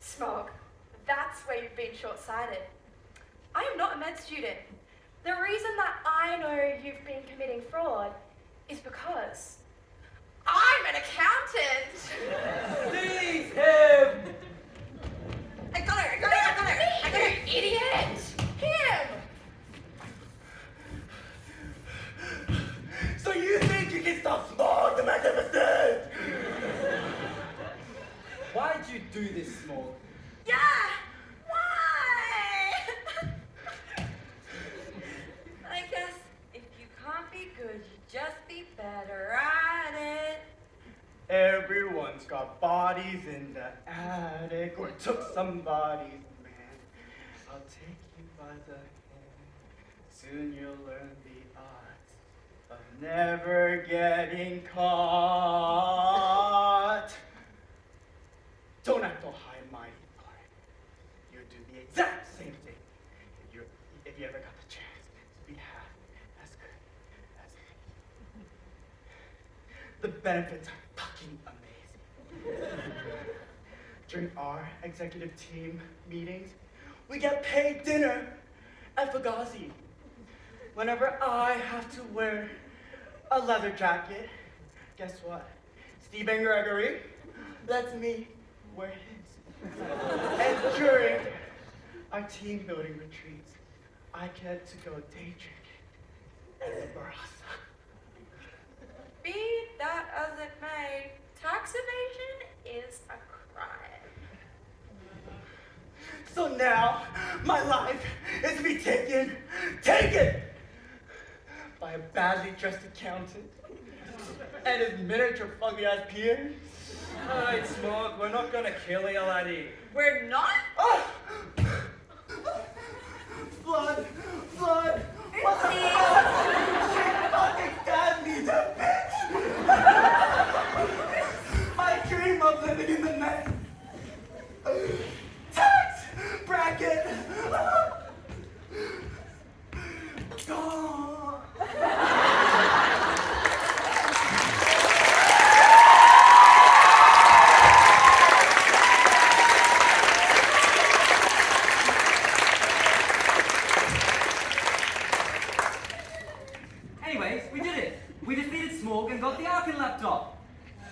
Smog, that's where you've been short-sighted. I am not a med student. The reason that I know you've been committing fraud is because I'm an accountant. Seize him! I got it, idiot! Him! So you think you can stop Smog the Magnificent? Why'd you do this, Smog? Yeah! Why? I guess if you can't be good, you just be better at it. Everyone's got bodies in the attic, or took somebody's man. I'll take you by the hand. Soon you'll learn the odds of never getting caught. Don't act all high and mighty, Clark. You do the exact same thing if you ever got the chance to be half as good as me. The benefits are fucking amazing. During our executive team meetings, we get paid dinner at Fugazi. Whenever I have to wear a leather jacket, guess what? Stephen Gregory lets me wear his. And during our team building retreats, I get to go day drinking at the Barassa. Be that as it may, tax evasion is a crime. So now, my life is to be taken by a badly dressed accountant and his miniature fugly-ass peers. Alright, Smog, we're not gonna kill you, laddie. We're not? Oh! Blood! What the fuck? She fucking stabbed me, that bitch! My dream of living in the night. Tax bracket! Oh. Anyways, we did it. We defeated Smog and got the Arkin laptop.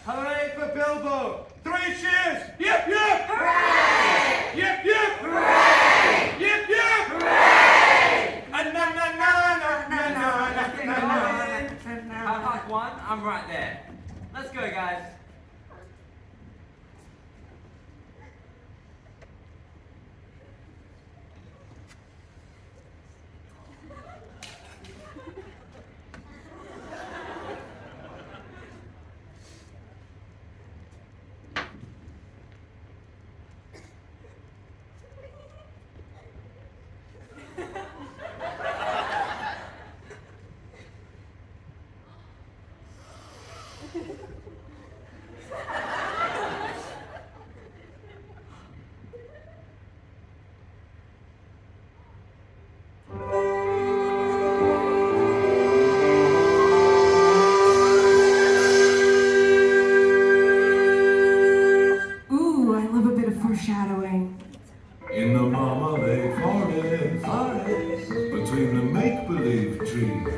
Hooray for Bilbo! 3 cheers! Yip yip! Hooray! Yip yip! Hooray! Yip yip! Hooray! Na na na na na na na na. Half one, I'm right there. Let's go, guys. Ooh, I love a bit of foreshadowing. In the marmalade forest, between the make-believe trees,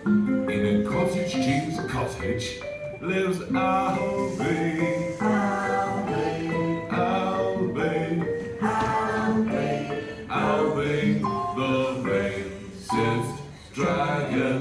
in a cottage cheese cottage, lives Albie. Albie, Albie, Albie, Albie, the racist dragon.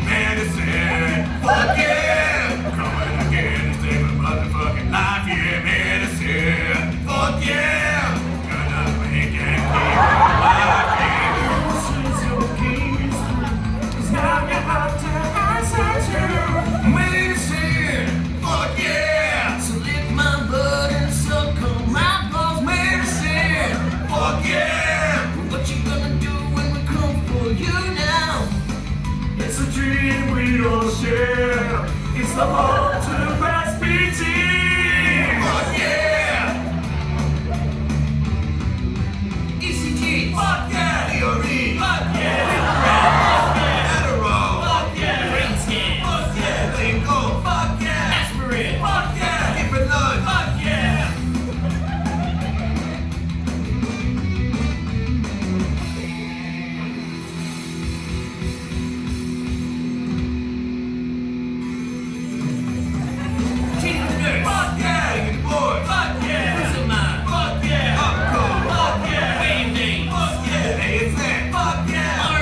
Medicine, fuck yeah! Coming again to save my motherfucking life, yeah, medicine, fuck yeah! Gonna make it keep alive, yeah. Since your games, 'cause now you have to answer to medicine, fuck yeah! So lick my blood and suck on my balls, medicine, fuck yeah! What you gonna do when we come for you now? It's a dream we all share. It's the hope to pass PT. Fuck yeah! ECG. Fuck yeah! ERE. Fuck yeah! Fuck yeah! Adderall. Fuck yeah! Brain scan. Fuck yeah! Lingo. Fuck yeah! Aspirin. Fuck yeah! Give it blood. Fuck yeah! Fuck yeah! Boy. Fuck yeah! Prison Man. Fuck yeah! Upco. Fuck yeah! Wayne Fuck yeah! AFN. Fuck yeah!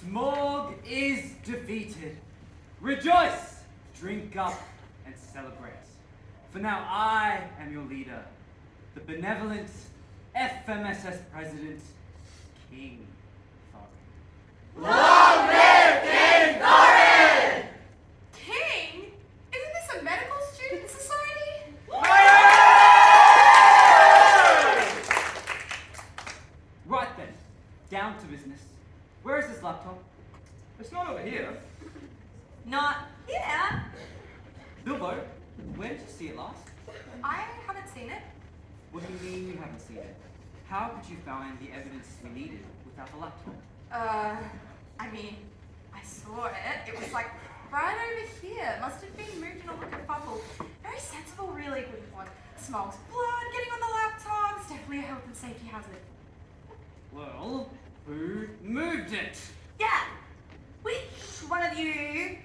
Smog is defeated. Rejoice, drink up, and celebrate. For now I am your leader, the benevolent FMSS President, King Thorin. Long live King Thorin! King? Isn't this a medical student society? Right then, down to business. Where is this laptop? It's not over here. Not here. Bilbo, where did you see it last? I haven't seen it. What do you mean you haven't seen it? How could you find the evidence we needed without the laptop? I mean, I saw it. It was like right over here. Must have been moved in a little kerfuffle. Very sensible, really. Wouldn't want Smog's blood getting on the laptop. It's definitely a health and safety hazard. Well, who moved it? Yeah. Which one of you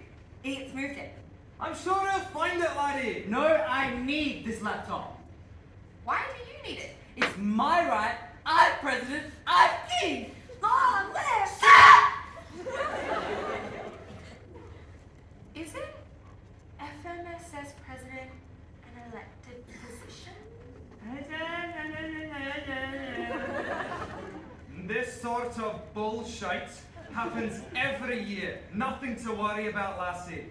idiots moved it? I'm sure to find it, laddie. No, I need this laptop. Why do you need it? It's my right. I'm president. I'm king. Long live! Isn't FMSS president an elected position? This sort of bullshit happens every year. Nothing to worry about, lassie.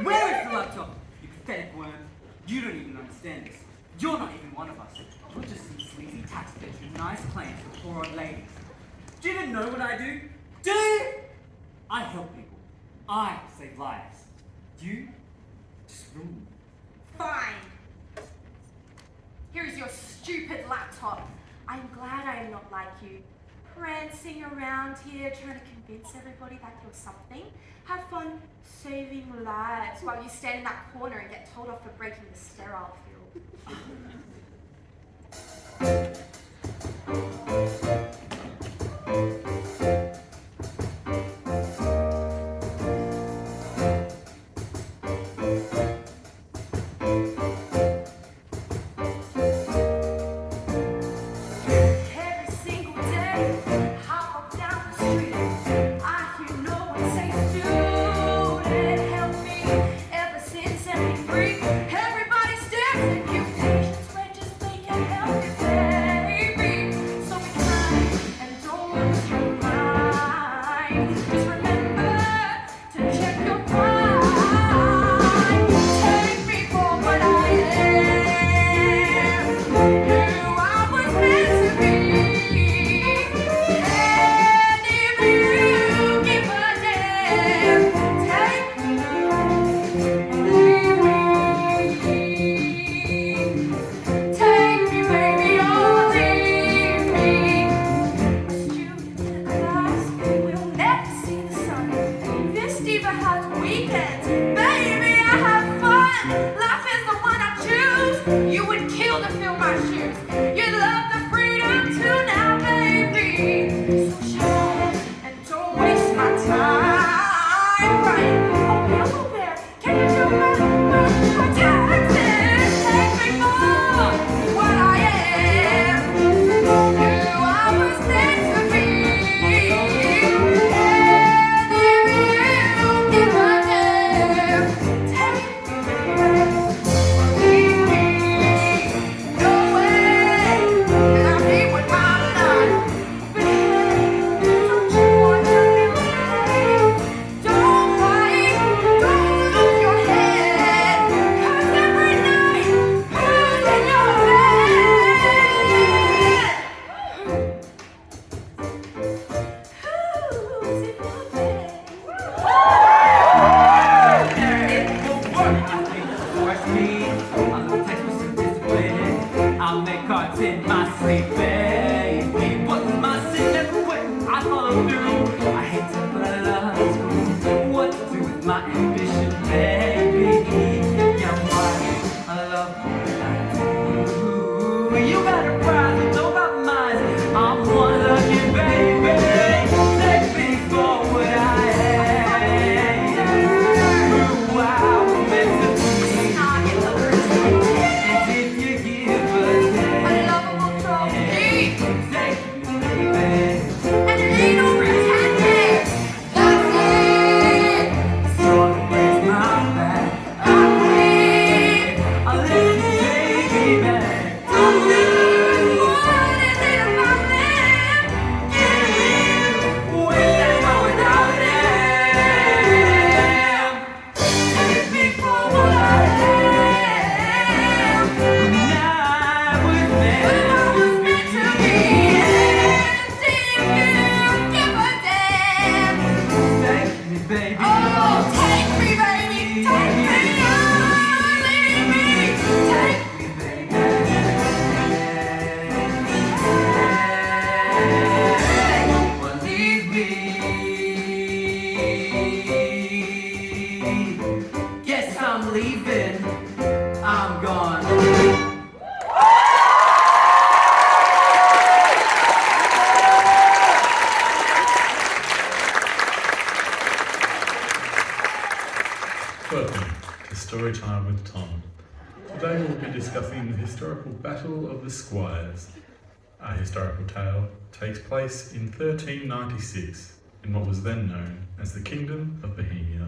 Where is the laptop? You pathetic worm. You don't even understand this. You're not even one of us. You're just some sleazy tax bitch with nice claims for poor old ladies. Do you even know what I do? Do you? I help people. I save lives. You just rule. Fine. Here's your stupid laptop. I'm glad I am not like you. Prancing around here trying to convince everybody that you're something. Have fun saving lives while you stand in that corner and get told off for breaking the sterile field. Every single day, I walk down the street. I hear no one say, "Student, help me." Ever since '73, everybody stares at you. Patients, when just they can help you there. Storytime with Tom. Today we'll be discussing the historical Battle of the Squires. Our historical tale takes place in 1396 in what was then known as the Kingdom of Bohemia.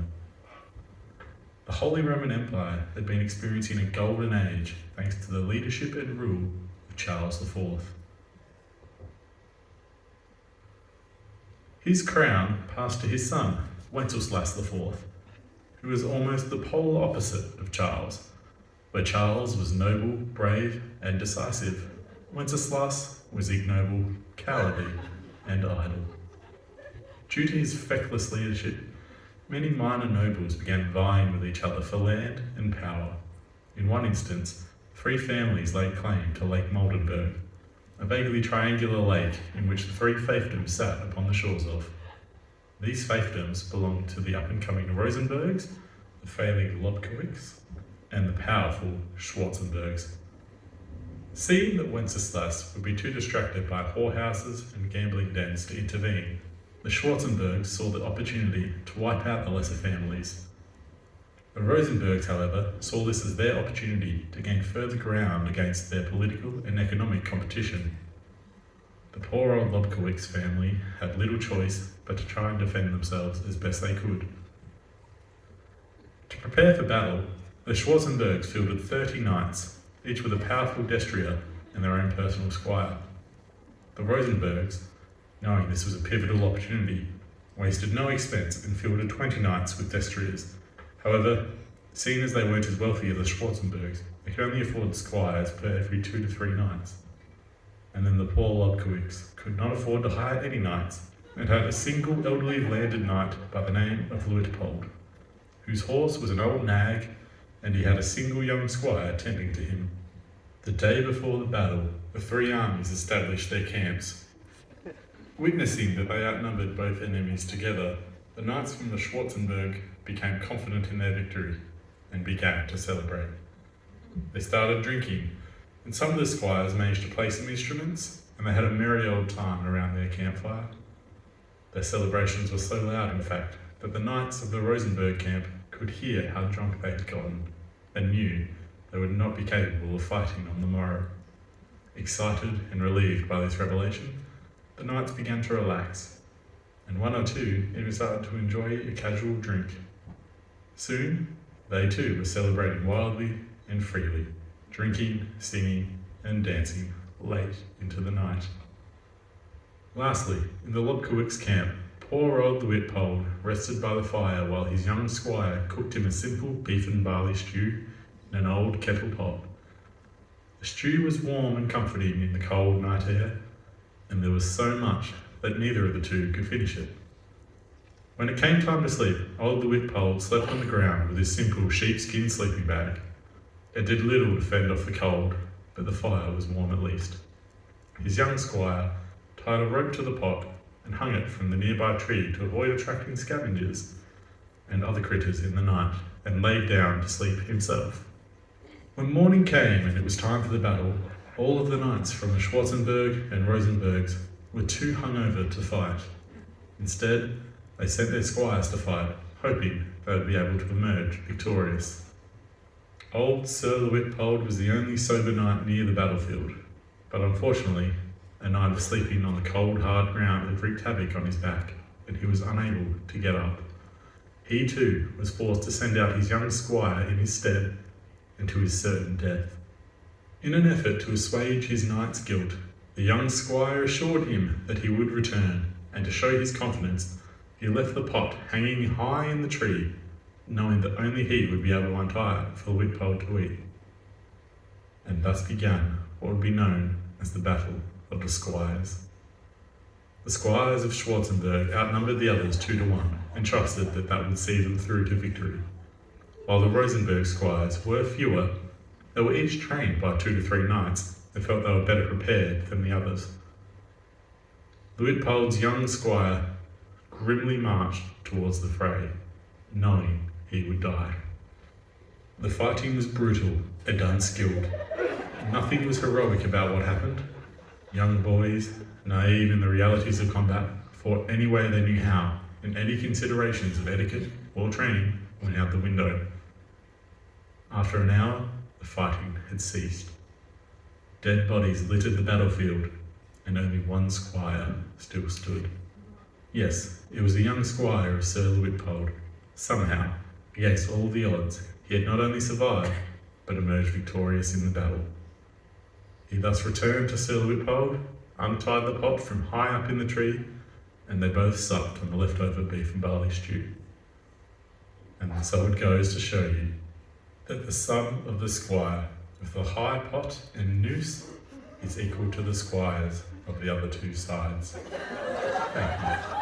The Holy Roman Empire had been experiencing a golden age thanks to the leadership and rule of Charles IV. His crown passed to his son, Wenceslas IV, who was almost the polar opposite of Charles. Where Charles was noble, brave, and decisive, Wenceslas was ignoble, cowardly, and idle. Due to his feckless leadership, many minor nobles began vying with each other for land and power. In one instance, 3 families laid claim to Lake Moldenberg, a vaguely triangular lake in which the 3 fiefdoms sat upon the shores of. These fiefdoms belonged to the up-and-coming Rosenbergs, the failing Lobkowics, and the powerful Schwarzenbergs. Seeing that Wenceslas would be too distracted by whorehouses and gambling dens to intervene, the Schwarzenbergs saw the opportunity to wipe out the lesser families. The Rosenbergs, however, saw this as their opportunity to gain further ground against their political and economic competition. The poor old Lobkowicz family had little choice but to try and defend themselves as best they could. To prepare for battle, the Schwarzenbergs fielded 30 knights, each with a powerful destrier and their own personal squire. The Rosenbergs, knowing this was a pivotal opportunity, wasted no expense and fielded 20 knights with destriers. However, seeing as they weren't as wealthy as the Schwarzenbergs, they could only afford squires per every 2 to 3 knights. And then the poor Lobkowicz could not afford to hire any knights, and had a single elderly landed knight by the name of Luitpold, whose horse was an old nag, and he had a single young squire tending to him. The day before the battle, the 3 armies established their camps. Witnessing that they outnumbered both enemies together, the knights from the Schwarzenberg became confident in their victory and began to celebrate. They started drinking, and some of the squires managed to play some instruments, and they had a merry old time around their campfire. Their celebrations were so loud, in fact, that the knights of the Rosenberg camp could hear how drunk they had gotten, and knew they would not be capable of fighting on the morrow. Excited and relieved by this revelation, the knights began to relax, and 1 or 2 even started to enjoy a casual drink. Soon, they too were celebrating wildly and freely, drinking, singing, and dancing late into the night. Lastly, in the Lobkowicz camp, poor old Luitpold rested by the fire while his young squire cooked him a simple beef and barley stew in an old kettle pot. The stew was warm and comforting in the cold night air, and there was so much that neither of the 2 could finish it. When it came time to sleep, old Luitpold slept on the ground with his simple sheepskin sleeping bag. It did little to fend off the cold, but the fire was warm at least. His young squire tied a rope to the pot and hung it from the nearby tree to avoid attracting scavengers and other critters in the night, and laid down to sleep himself. When morning came and it was time for the battle, all of the knights from the Schwarzenberg and Rosenbergs were too hungover to fight. Instead, they sent their squires to fight, hoping they would be able to emerge victorious. Old Sir Luitpold was the only sober knight near the battlefield, but unfortunately, a night of sleeping on the cold, hard ground had wreaked havoc on his back, and he was unable to get up. He too was forced to send out his young squire in his stead, and to his certain death. In an effort to assuage his knight's guilt, the young squire assured him that he would return, and to show his confidence, he left the pot hanging high in the tree, knowing that only he would be able to untie it for Luitpold to eat. And thus began what would be known as the Battle of the Squires. The squires of Schwarzenberg outnumbered the others 2 to 1, and trusted that that would see them through to victory. While the Rosenberg squires were fewer, they were each trained by 2 to 3 knights and felt they were better prepared than the others. Luitpold's young squire grimly marched towards the fray, knowing he would die. The fighting was brutal and unskilled. Nothing was heroic about what happened. Young boys, naive in the realities of combat, fought any way they knew how, and any considerations of etiquette or training went out the window. After an hour, the fighting had ceased. Dead bodies littered the battlefield, and only one squire still stood. Yes, it was a young squire of Sir Luitpold. Somehow, against all the odds, he had not only survived, but emerged victorious in the battle. He thus returned to Sir Luitpold, untied the pot from high up in the tree, and they both supped on the leftover beef and barley stew. And so it goes to show you that the sum of the squire with the high pot and noose is equal to the squires of the other two sides. Thank you.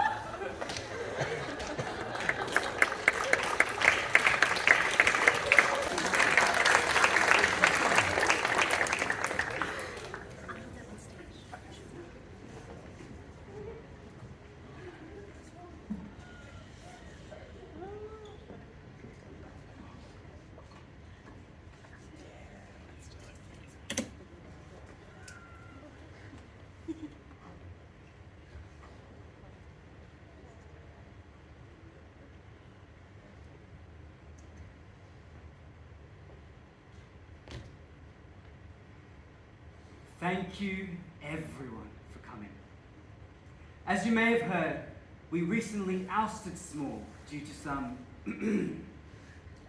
Thank you, everyone, for coming. As you may have heard, we recently ousted Small due to some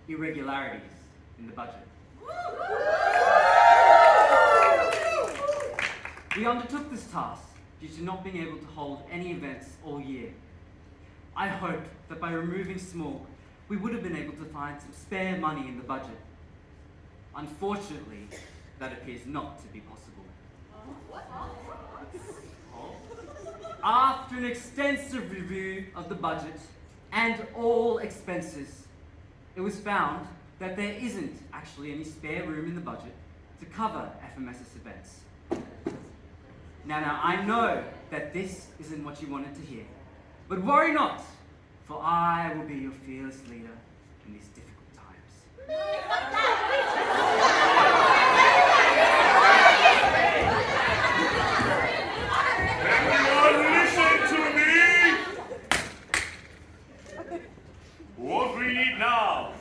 irregularities in the budget. We undertook this task due to not being able to hold any events all year. I hoped that by removing Small, we would have been able to find some spare money in the budget. Unfortunately, that appears not to be possible. After an extensive review of the budget and all expenses, it was found that there isn't actually any spare room in the budget to cover FMS's events. Now, I know that this isn't what you wanted to hear, but worry not, for I will be your fearless leader in these difficult times. Everyone listen to me! What we need now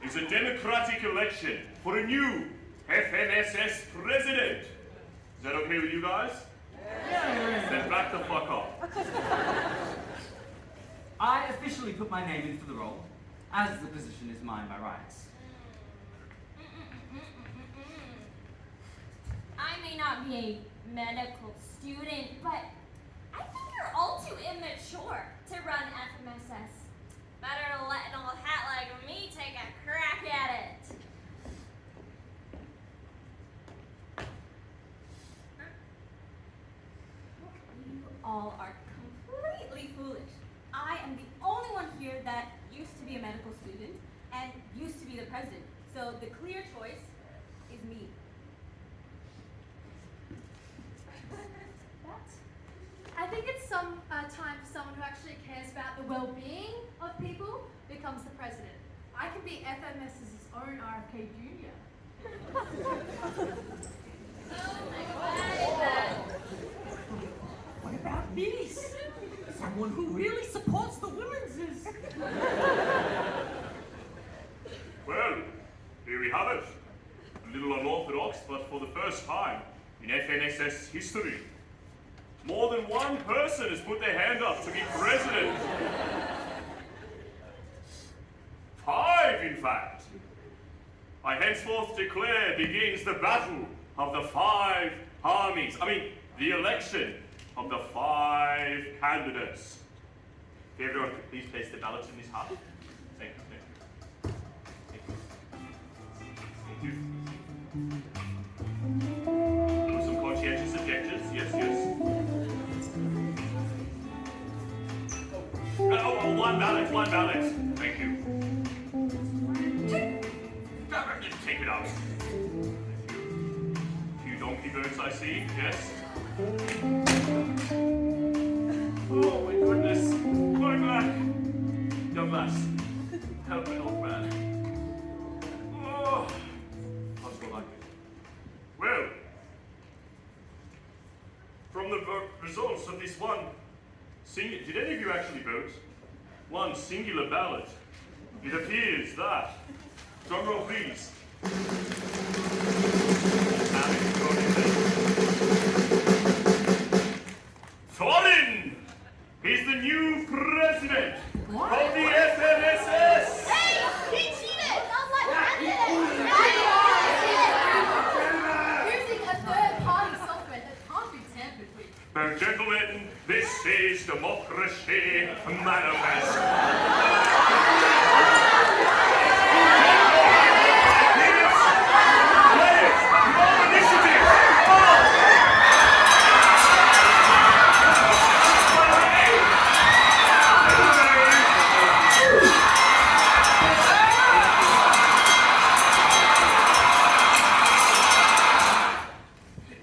is a democratic election for a new FMSS president. Is that okay with you guys? Yeah. Then back the fuck up. I officially put my name in for the role, as the position is mine by rights. I may not be a medical student, but I think you're all too immature to run FMSS. Better to let an old hat like me take a crack at it. You all are completely foolish. I am the only one here that used to be a medical student and used to be the president. So the clear choice is me. I think it's some time for someone who actually cares about the well-being of people becomes the president. I can be FMS's own RFK Jr. What about this? Someone who really supports the women's is... Well, here we have it. A little unorthodox, but for the first time in FNSS history, more than one person has put their hand up to be president. 5, in fact. I henceforth declare begins the battle of the 5 armies. The election of the 5 candidates. If everyone could please place their ballots in this hat. Thank you. Thank you. With some conscientious objectors. Yes. One ballot. Thank you. Take it out. A few donkey votes, I see. Yes. Oh my goodness. My back. Young lass. Help an old man. Oh. How's it like it? Well, from the results of this one did any of you actually vote? One singular ballot. It appears that Drum roll, please. Thorin is the new president of the FMSS. Hey, he cheated! Using a third-party software that can't be tampered with. Now, gentlemen, this is Democracy Manifest.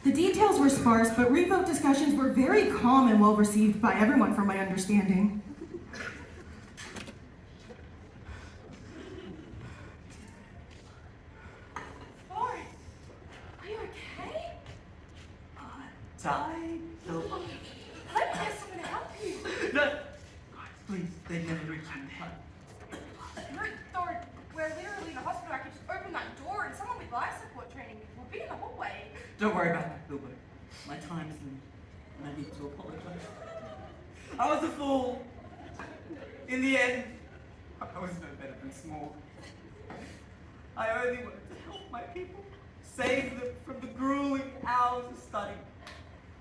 The details were sparse, but revote discussions were very calm and well received by everyone from my understanding. Lauren, are you okay? Died. I hope there's someone to help you. No. Please, they never reach me. No, Thorin, we're literally in a hospital. I could just open that door and someone with life support training will be in the hallway. Don't worry about that, Bilbo. My time is limited, and I need to apologize. I was a fool. In the end, I was no better than Small. I only wanted to help my people, save them from the grueling hours of study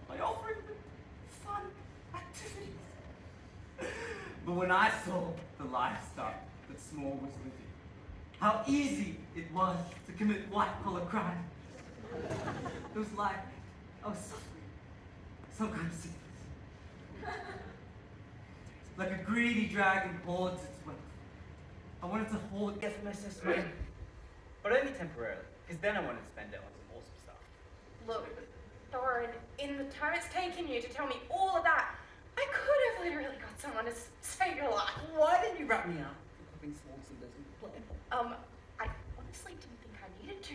by offering them fun activities. But when I saw the lifestyle that Small was living, how easy it was to commit white-collar crime, it was like I was suffering some kind of sickness. Like a greedy dragon hoards its wealth. I wanted to hoard FMSS money, but only temporarily, because then I wanted to spend it on some awesome stuff. Look, Thorin, in the time it's taken you to tell me all of that, I could have literally got someone to save your life. Why didn't you wrap me up for cooking Small's and doesn't plan? I honestly didn't think I needed to.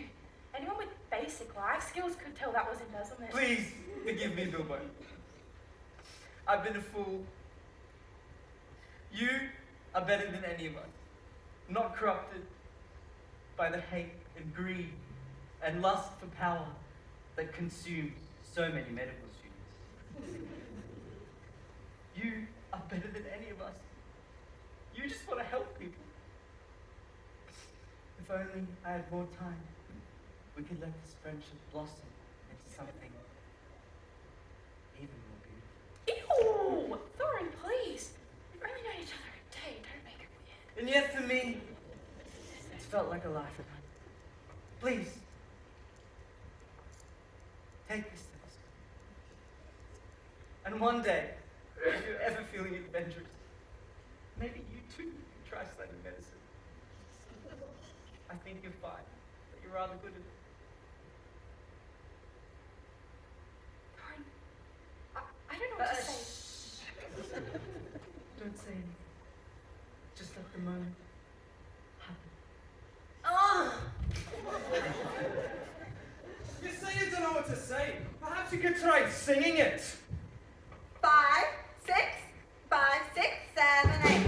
Anyone with basic life skills could tell that was embezzlement. Please forgive me, Bilbo. I've been a fool. You are better than any of us. Not corrupted by the hate and greed and lust for power that consumes so many medical students. You are better than any of us. You just want to help people. If only I had more time, we could let this friendship blossom into something even more beautiful. Ew! Thorin, please. We've only known each other a day. Don't make it weird. And yet for me, it's felt like a lifetime. Please, take this telescope. And one day, if you're ever feeling adventurous, maybe you too can try studying medicine. I think you'll find that you're rather good at it. Thorin, I don't know what to say. Don't say anything. Just let the moment happen. You say you don't know what to say. Perhaps you could try singing it. 5, 6, 5, 6, 7, 8.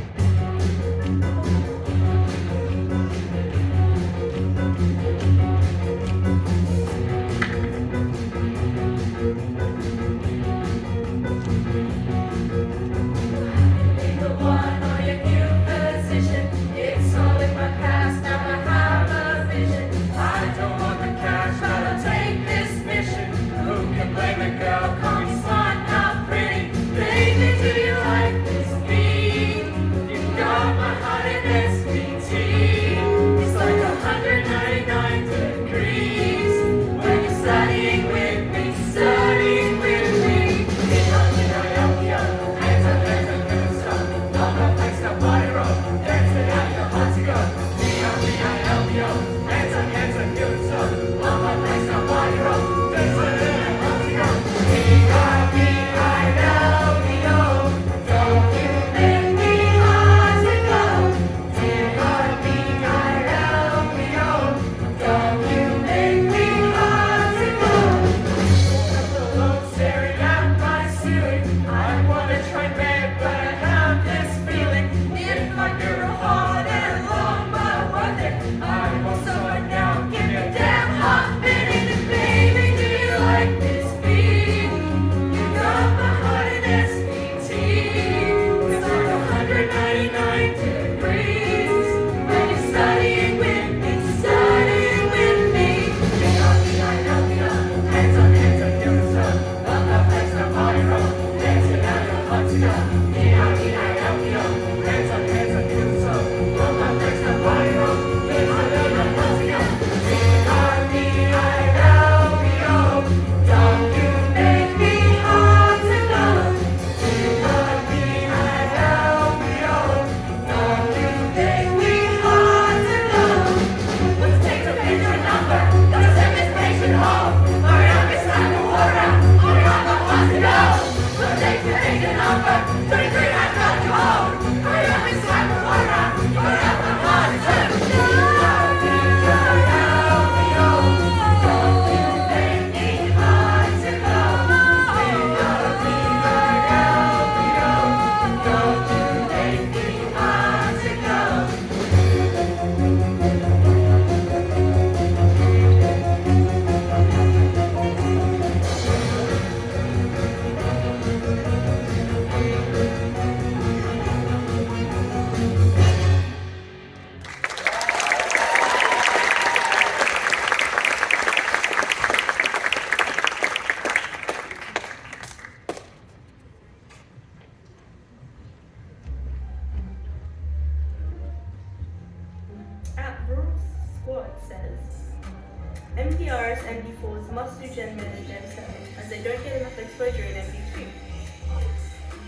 MD4s must do Gen Med and Gen 7 as they don't get enough exposure in MD2.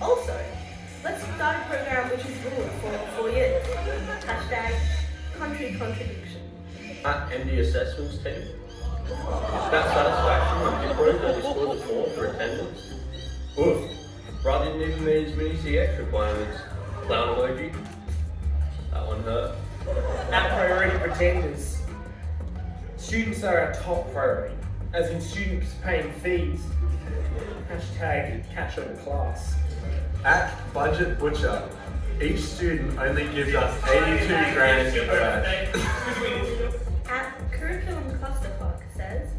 Also, let's start a program which is ruled for 4 years. Hashtag country contribution. At MD Assessments team, that satisfaction when Dipro only scored a 4 for attendance. Oof, Brad didn't even meet his mini CX requirements. Clown emoji. That one hurt. At priority pretenders, students are our top priority, as in students paying fees. Hashtag catch on class. At Budget Butcher, each student only gives us 82 grand per annum. At Curriculum Clusterfuck says,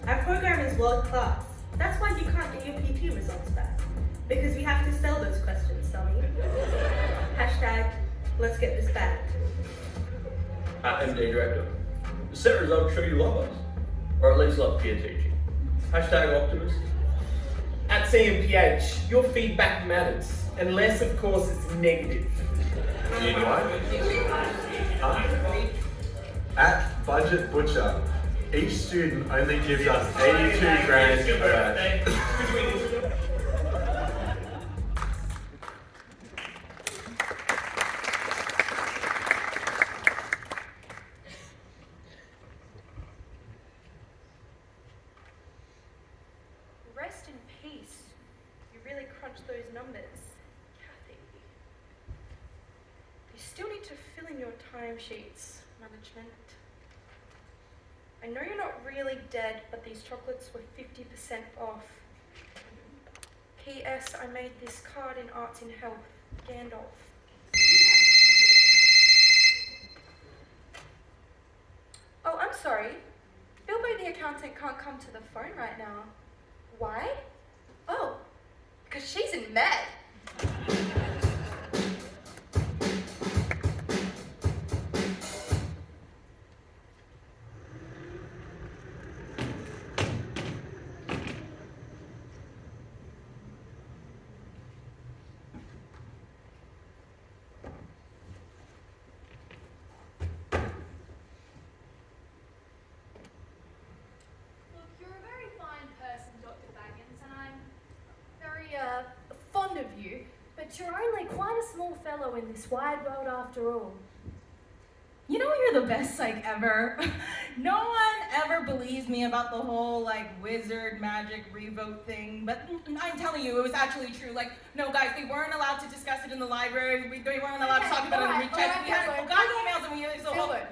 our program is world class. That's why you can't get your PT results back. Because we have to sell those questions, dummy. Hashtag let's get this back. At MD Director, the set results show you love us, or at least love peer teaching. Hashtag optimist. At CMPH, your feedback matters, unless of course it's negative. At Budget Butcher, each student only gives us 82 grand per annum. Rest in peace. You really crunched those numbers. Kathy. You still need to fill in your timesheets, management. I know you're not really dead, but these chocolates were 50% off. P.S. I made this card in Arts and Health. Gandalf. Oh, I'm sorry. Bilbo the accountant can't come to the phone right now. Why? Oh, because she's in med. Fond of you, but you're only quite a small fellow in this wide world after all. You know you're the best psych ever. No one ever believes me about the whole wizard magic revote thing, but I'm telling you, it was actually true. No guys, they weren't allowed to discuss it in the library. They weren't allowed to talk about it in recess. We had emails and we so Pillow.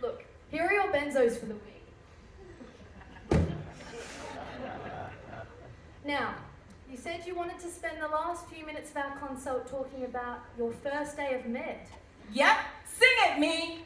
Look, here are your benzos for the week. Now, you said you wanted to spend the last few minutes of our consult talking about your first day of med. Yep, sing it, me!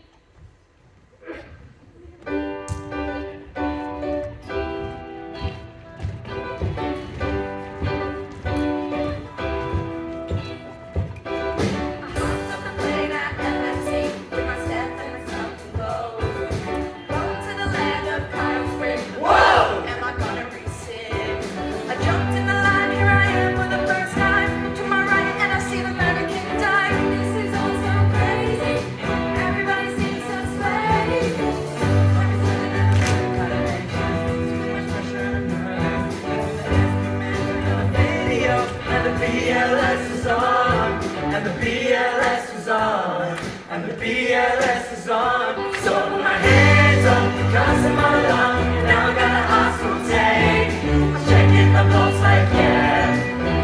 And the BLS is on, and the BLS is on. So I put my hands up because I'm all alone. Now I got a hospital take. I'm checking my pulse like yeah,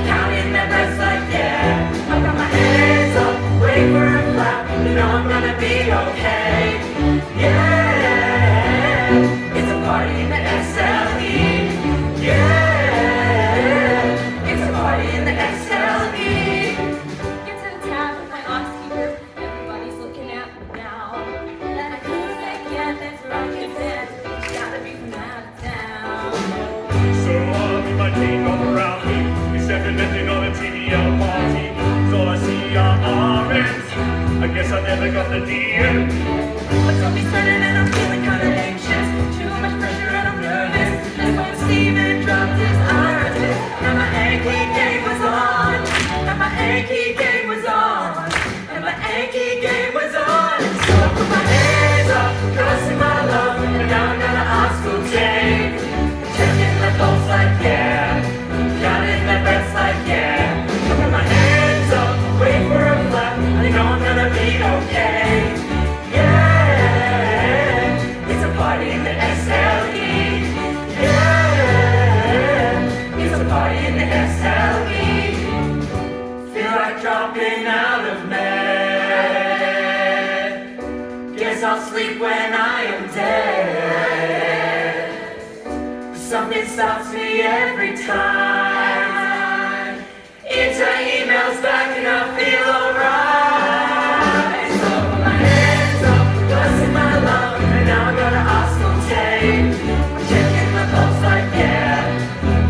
counting my breaths like yeah. I got my hands up, wait for a flap. You know I'm gonna be okay. Yeah, it's a party in the SLE. Yeah, it's a party in the SLE. I guess I never got the DM. But don't be started and I'm feeling kinda anxious. Too much pressure and I'm nervous. That's when Steven dropped his iris. And my Yankee game was on. And my Yankee game was on. And my Yankee game was on. So I put my hands up, crossing my love. And now I'm gonna high school like dropping out of bed. Guess I'll sleep when I am dead. Something stops me every time. Into emails back and I feel alright. So put my hands up, blessing my love, and now I got an Oscar tape. Checking the pulse like yeah,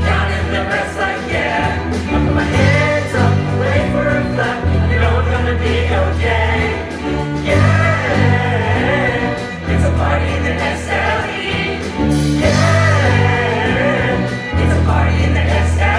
counting the rest like yeah. I put my hands up, wait for a flap, you know I'm gonna be okay. Yeah, it's a party in the SLE. Yeah, it's a party in the SLE.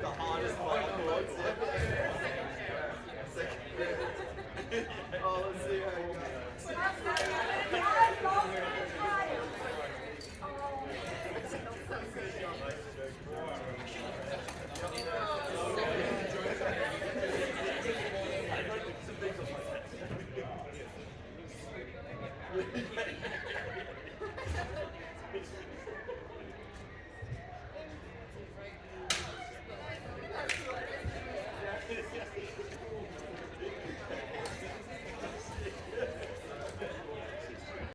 The hardest one chords. Oh, let's see how you go.